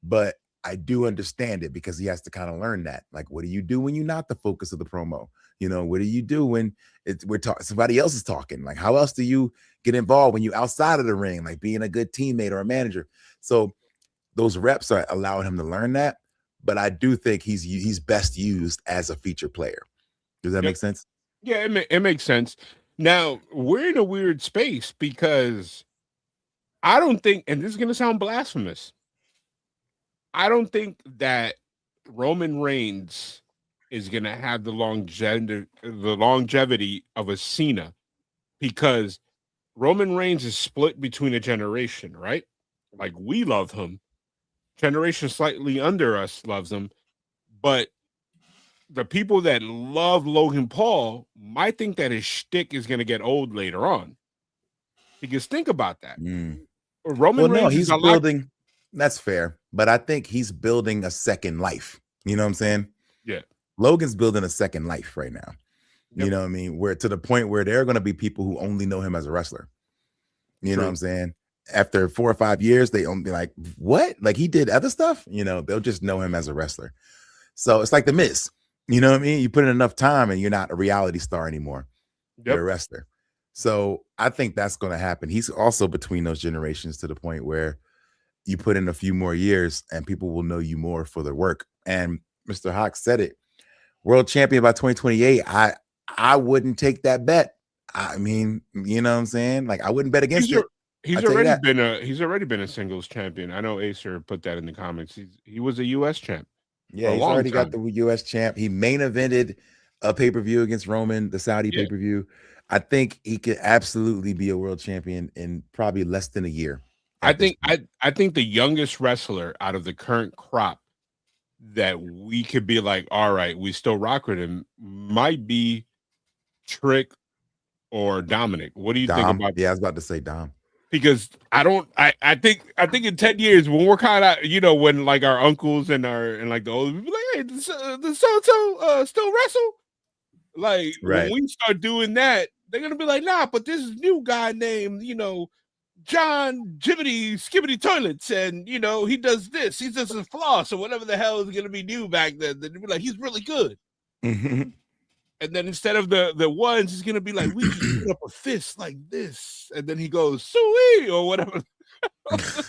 But I do understand it because he has to kind of learn that. Like, what do you do when you're not the focus of the promo? What do you do when somebody else is talking? Like, how else do you get involved when you're outside of the ring, like being a good teammate or a manager? So those reps are allowing him to learn that. But I do think he's best used as a feature player. Does that make sense? Yeah, it makes sense. Now, we're in a weird space because I don't think, and this is going to sound blasphemous, I don't think that Roman Reigns is going to have the longevity of a Cena, because Roman Reigns is split between a generation, right? Like, we love him. Generation slightly under us loves him. But the people that love Logan Paul might think that his shtick is going to get old later on. Because think about that. Roman Reigns he's building. That's fair, but I think he's building a second life. You know what I'm saying? Yeah. Logan's building a second life right now. Yep. You know what I mean? Where to the point where there are going to be people who only know him as a wrestler. You know True. what I'm saying? After 4 or 5 years, they only be like, what? Like he did other stuff? You know, they'll just know him as a wrestler. So it's like the Miz. You know what I mean? You put in enough time and you're not a reality star anymore. You're a Yep. wrestler. So I think that's going to happen. He's also between those generations to the point where you put in a few more years and people will know you more for their work. And Mr. Hawk said it. World champion by 2028. I wouldn't take that bet. I mean, you know what I'm saying? Like I wouldn't bet against it. He's I'll tell you already been a singles champion. I know Acer put that in the comments. He was a US champ. Yeah, he's already got the US champ. He main evented a pay-per-view against Roman, the Saudi pay-per-view. I think he could absolutely be a world champion in probably less than a year. I think the youngest wrestler out of the current crop that we could be like, all right, we still rock with him might be Trick or Dominic. What do you think about? Yeah, I was about to say Dom. Because I think in 10 years when we're kind of, you know, when like our uncles and like the old people like, hey, does so-and-so still wrestle? Like when we start doing that, they're gonna be like, nah, but this new guy named, you know, John Jibbity Skibbity Toilets, and you know, he does this, he does his floss or whatever the hell is gonna be new back then. They'd be like, he's really good. Mm-hmm. And then instead of the ones, he's gonna be like, we just put up a fist like this, and then he goes suey or whatever. like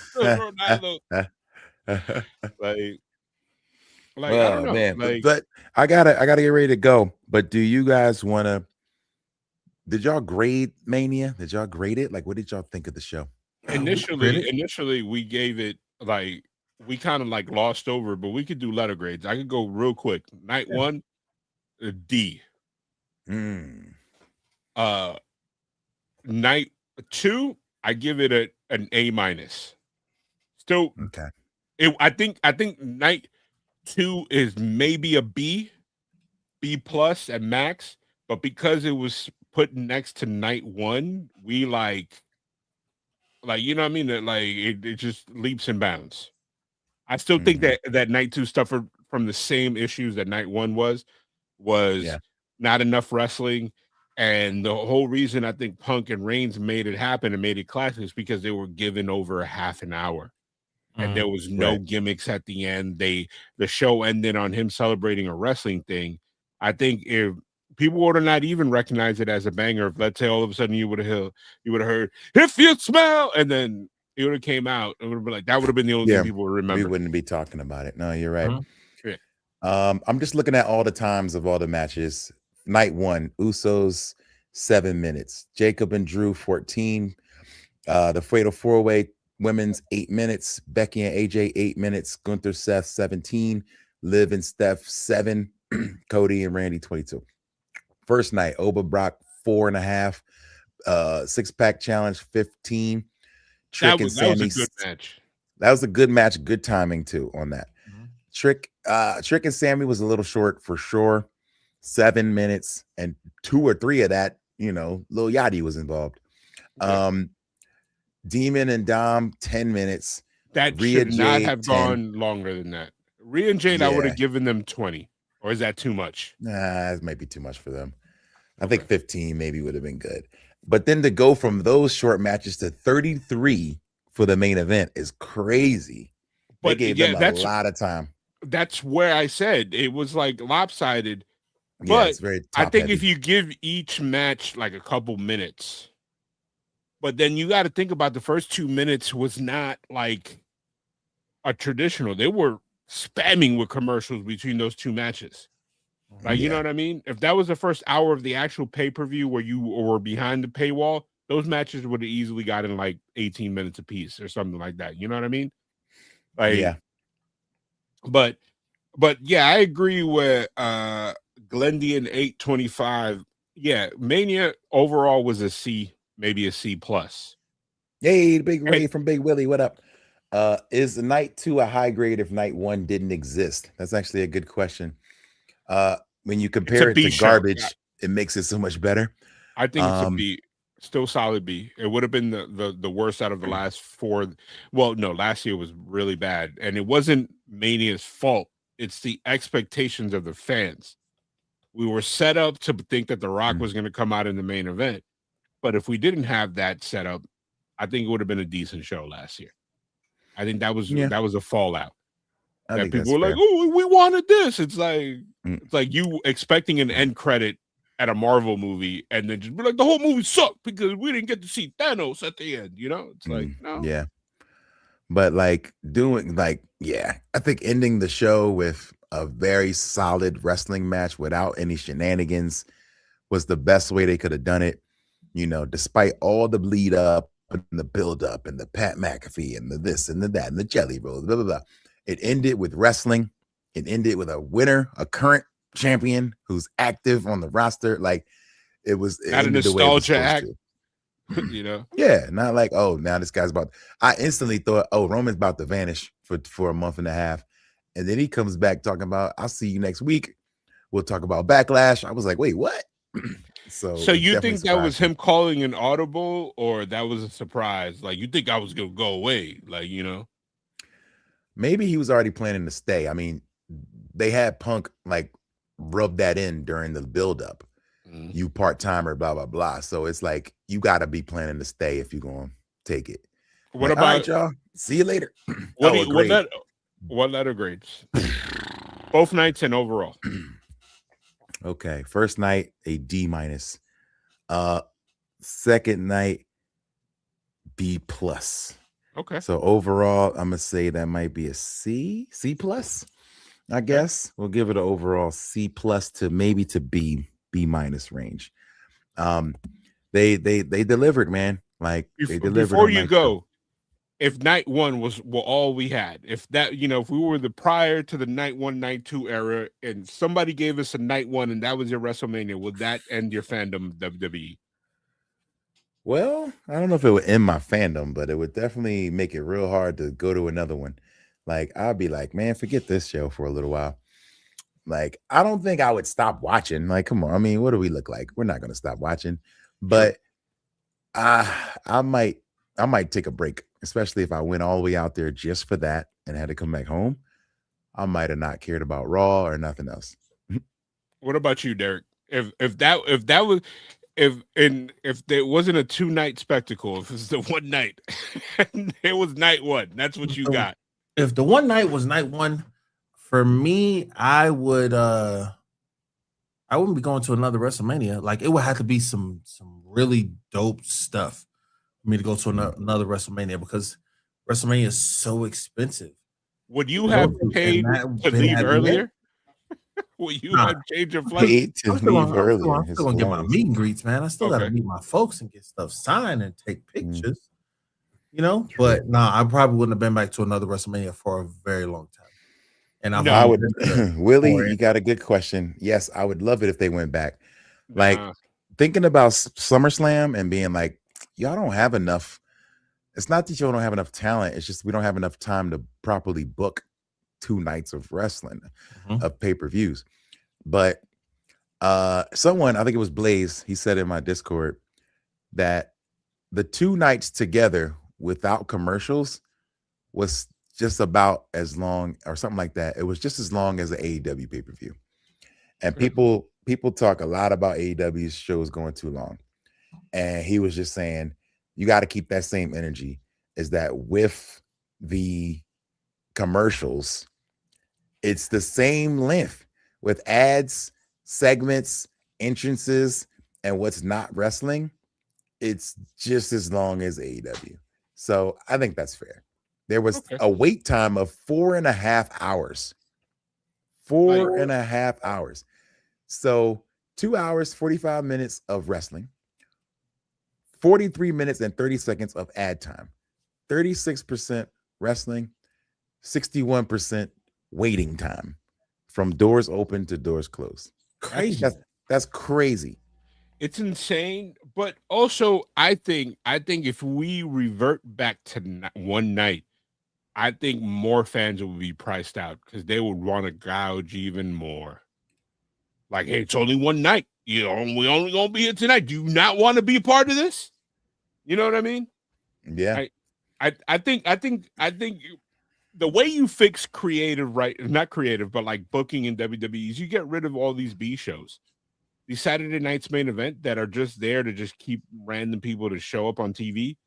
I don't know, man. like, but I gotta get ready to go. But do you guys want to? Did y'all grade Mania? Did y'all grade it? Like, what did y'all think of the show? Initially, we gave it like we kind of like lost over, but we could do letter grades. I could go real quick. Night one, a D. Night two, I give it an A minus. Still okay. I think night two is maybe a B plus at max, but because it was put next to night one, we like you know what I mean? That like it just leaps and bounds. I still think that night two suffered from the same issues that night one was not enough wrestling. And the whole reason I think Punk and Reigns made it happen and made it classic is because they were given over a half an hour. And there was no gimmicks at the end. The show ended on him celebrating a wrestling thing. I think if people would have not even recognized it as a banger, if let's say all of a sudden you would have heard "If You Smell," and then it would have came out, it would have been like that would have been the only thing people would remember. We wouldn't be talking about it. No, you're right. I'm just looking at all the times of all the matches. Night one, Usos 7 minutes, Jacob and Drew 14, the Fatal 4-Way Women's 8 minutes, Becky and AJ 8 minutes, Gunther Seth 17, Liv and Steph 7, Cody and Randy 22. First night, Oba Brock 4.5, 6-pack challenge 15. Trick and Sammy. That was a good match. That was a good match, good timing too on that. Trick and Sammy was a little short for sure. 7 minutes, and 2 or 3 of that, you know, Lil Yachty was involved. Demon and Dom 10 minutes. That should not have gone longer than that. Rhea and Jade, I would have given them 20. Or is that too much? Nah, that might be too much for them. I think 15 maybe would have been good. But then to go from those short matches to 33 for the main event is crazy. But they gave them a lot of time. That's where I said it was like lopsided. But it's very I think if you give each match like a couple minutes, but then you got to think about the first 2 minutes was not like a traditional. They were spamming with commercials between those 2 matches. Like, you know what I mean? If that was the first hour of the actual pay-per-view where you were behind the paywall, those matches would have easily gotten like 18 minutes apiece or something like that. You know what I mean? Like, But yeah, I agree with Glendian 825. Yeah, Mania overall was a C, maybe a C plus. Hey, Big Ray from Big Willie, what up? Is the night 2 a high grade if night 1 didn't exist? That's actually a good question. When you compare it to garbage, it makes it so much better. I think it's a B. Still solid B. It would have been the worst out of the last 4. Well, no, last year was really bad, and it wasn't Mania's fault. It's the expectations of the fans. We were set up to think that The Rock was going to come out in the main event, but if we didn't have that set up, I think it would have been a decent show last year. I think that was a fallout. That people were like, "Oh, we wanted this." It's like you expecting an end credit at a Marvel movie, and then just be like, the whole movie sucked because we didn't get to see Thanos at the end. You know, it's like, no, yeah. But like I think ending the show with a very solid wrestling match without any shenanigans was the best way they could have done it. You know, despite all the bleed up and the build up and the Pat McAfee and the this and the that and the jelly roll, blah, blah, blah. It ended with wrestling. It ended with a winner, a current champion who's active on the roster. Like it not a nostalgia act, you know? Yeah, not like, oh, now this guy's about. I instantly thought, oh, Roman's about to vanish for a month and a half. And then he comes back talking about, I'll see you next week. We'll talk about Backlash. I was like, wait, what? So you think that was him calling an audible, or that was a surprise? Like, you think I was gonna go away? Like, you know, maybe he was already planning to stay. I mean, they had Punk like rub that in during the buildup. You part-timer, blah blah blah. So it's like you got to be planning to stay if you're gonna take it. What like, about all right, y'all? See you later. What letter grades? Both nights and overall. Okay, first night a D-. Second night B+. Okay. So overall, I'm gonna say that might be a C+. I guess we'll give it an overall C+ to maybe to B- range. They delivered, man. Like they delivered. Before you go, if night one was all we had, if that, you know, if we were the prior to the night 1, night 2 era, and somebody gave us a night 1 and that was your WrestleMania, would that end your fandom WWE? Well, I don't know if it would end my fandom, but it would definitely make it real hard to go to another one. Like I'd be like, man, forget this show for a little while. Like I don't think I would stop watching. Like, come on, I mean, what do we look like? We're not gonna stop watching, but I might take a break, especially if I went all the way out there just for that and had to come back home. I might have not cared about Raw or nothing else. What about you, Derek? If there wasn't a 2-night spectacle, if it's the one night, it was night 1. That's what you got. If the one night was night 1, for me, I wouldn't be going to another WrestleMania. Like it would have to be some really dope stuff for me to go to another WrestleMania, because WrestleMania is so expensive. Would you have paid to leave earlier? Would you have changed your flight? I'm still gonna get my meet and greets, man. I still gotta meet my folks and get stuff signed and take pictures. You know, but I probably wouldn't have been back to another WrestleMania for a very long time. And I would. Willie, you got a good question. Yes, I would love it if they went back. Like thinking about SummerSlam and being like, y'all don't have enough. It's not that you don't have enough talent. It's just we don't have enough time to properly book 2 nights of wrestling, of pay-per-views. But someone, I think it was Blaze, he said in my Discord that the 2 nights together without commercials was just about as long, or something like that. It was just as long as the AEW pay-per-view. And people talk a lot about AEW's shows going too long. And he was just saying, you got to keep that same energy, is that with the commercials, it's the same length with ads, segments, entrances, and what's not wrestling. It's just as long as AEW. So I think that's fair. There was a wait time of 4.5 hours. 4.5 hours. So 2 hours, 45 minutes of wrestling, 43 minutes and 30 seconds of ad time, 36% wrestling, 61% waiting time from doors open to doors closed. Crazy. That's crazy. It's insane, but also I think if we revert back to one night, I think more fans will be priced out because they would want to gouge even more. Like, hey, it's only one night. You know, we only gonna be here tonight. Do you not want to be a part of this? You know what I mean? Yeah. I think the way you fix creative, right? Not creative, but like booking in WWE is you get rid of all these B shows. These Saturday night's main event that are just there to just keep random people to show up on TV.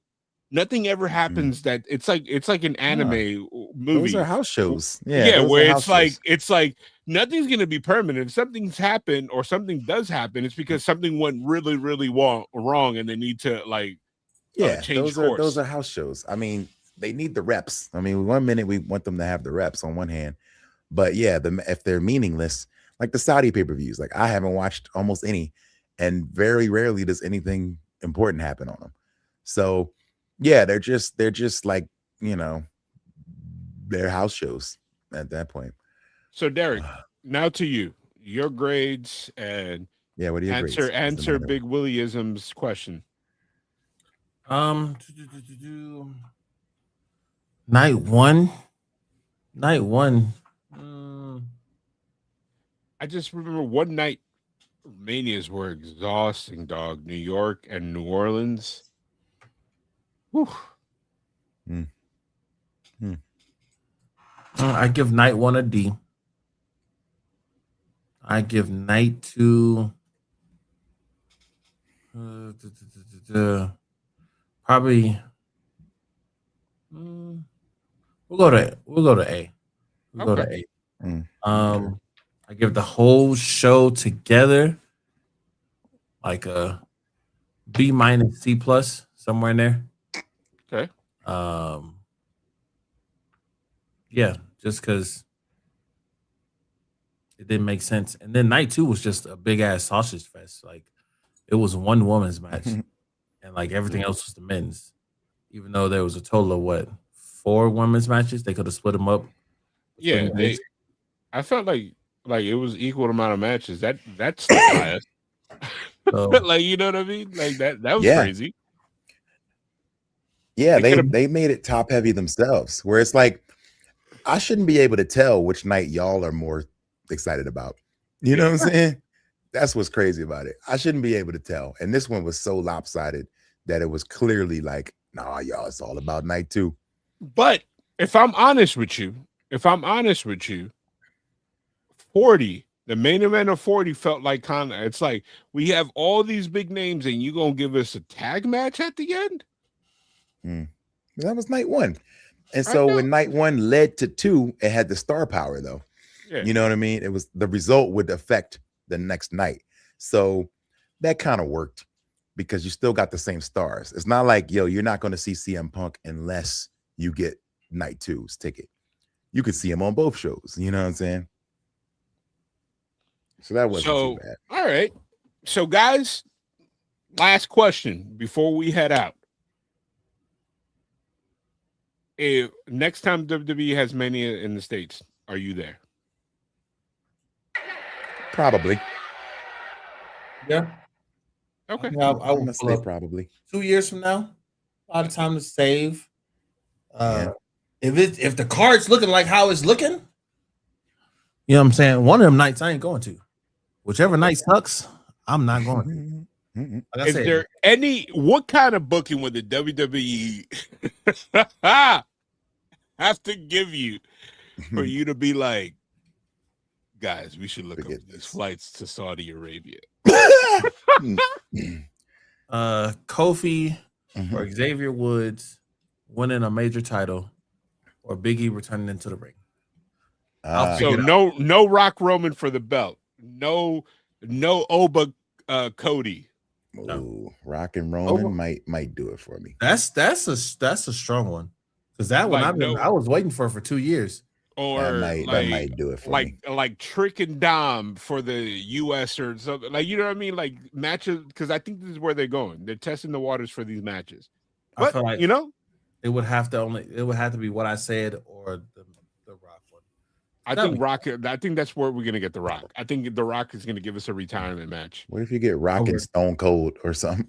Nothing ever happens that it's like an anime movie. Those are house shows. Yeah, those where are house it's like nothing's gonna be permanent. If something's happened or something does happen, it's because something went really, really wrong, and they need to like change course. Those are house shows. I mean, they need the reps. I mean, 1 minute we want them to have the reps on one hand, but yeah, if they're meaningless, like the Saudi pay-per-views, like I haven't watched almost any, and very rarely does anything important happen on them. So yeah, they're just like, they're house shows at that point. So Derek, now to you, your grades and what do you answer Big Willie-ism's question. Night one. I just remember one night Manias were exhausting, dog. New York and New Orleans. Whew. I give night one a D. I give night two probably we'll go to A. We'll go to A. I give the whole show together like a B minus C plus, somewhere in there. Okay. Yeah, just because it didn't make sense. And then night two was just a big ass sausage fest. Like it was one woman's match, and like everything else was the men's. Even though there was a total of 4 women's matches, they could have split them up. Yeah, I felt like it was equal amount of matches. That's the bias. So, like, you know what I mean? Like that was crazy. Yeah, they made it top heavy themselves, where it's like I shouldn't be able to tell which night y'all are more excited about. You know what I'm saying? That's what's crazy about it. I shouldn't be able to tell. And this one was so lopsided that it was clearly like, nah, y'all, it's all about night 2. But if I'm honest with you, 40, the main event of 40 felt like it's like we have all these big names and you gonna give us a tag match at the end? That was night 1. And so when night 1 led to 2, it had the star power though. Yeah. You know what I mean? It was the result would affect the next night. So that kind of worked because you still got the same stars. It's not like, you're not going to see CM Punk unless you get night 2's ticket. You could see him on both shows. You know what I'm saying? So that wasn't too bad. All right. So guys, last question before we head out. If next time WWE has Mania in the States, are you there? Probably. Yeah. Okay. Yeah, I would say probably 2 years from now. A lot of time to save. If the card's looking like how it's looking, you know what I'm saying? One of them nights I ain't going to. Whichever night sucks, I'm not going to. Like Is there what kind of booking would the WWE have to give you for you to be like, guys, we should look up these flights to Saudi Arabia? Kofi or Xavier Woods winning a major title, or Big E returning into the ring. So no Rock Roman for the belt. No Oba Cody. No. Rock and Roman might do it for me. That's a strong one. Because that one I was waiting for 2 years. Or that might do it for me. Like Trick and Dom for the US or something. Like, you know what I mean? Like matches, because I think this is where they're going. They're testing the waters for these matches. But, I feel like it would have to be what I said or the Rock one. I think that's where we're gonna get the Rock. I think the Rock is gonna give us a retirement match. What if you get Rock and Stone Cold or something?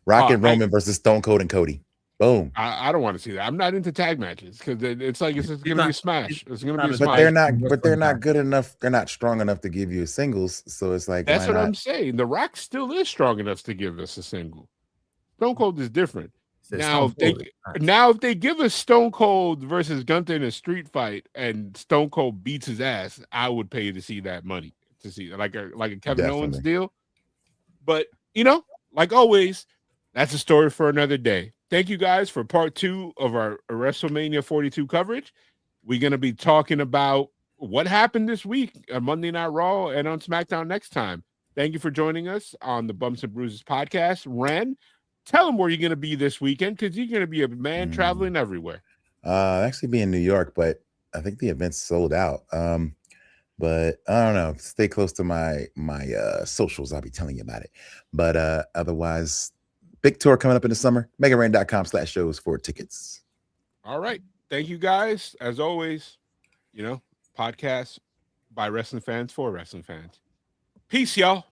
Rock and Roman versus Stone Cold and Cody. Boom. I don't want to see that. I'm not into tag matches because it's like it's going to be a smash. It's going to be a smash. But they're not good enough. They're not strong enough to give you a singles. So it's like, that's what I'm saying. The Rock still is strong enough to give us a single. Stone Cold is different. Now, if they give us Stone Cold versus Gunther in a street fight and Stone Cold beats his ass, I would pay to see that money, to see like a Kevin Owens deal. But like always, that's a story for another day. Thank you guys for part 2 of our WrestleMania 42 coverage. We're going to be talking about what happened this week on Monday Night Raw and on SmackDown next time. Thank you for joining us on the Bumps and Bruises podcast. Ren, tell them where you're going to be this weekend, because you're going to be a man traveling everywhere. Actually be in New York, but I think the event's sold out. But I don't know. Stay close to my socials. I'll be telling you about it. But otherwise, big tour coming up in the summer. MegaRain.com/shows for tickets. All right. Thank you guys. As always, podcast by wrestling fans for wrestling fans. Peace, y'all.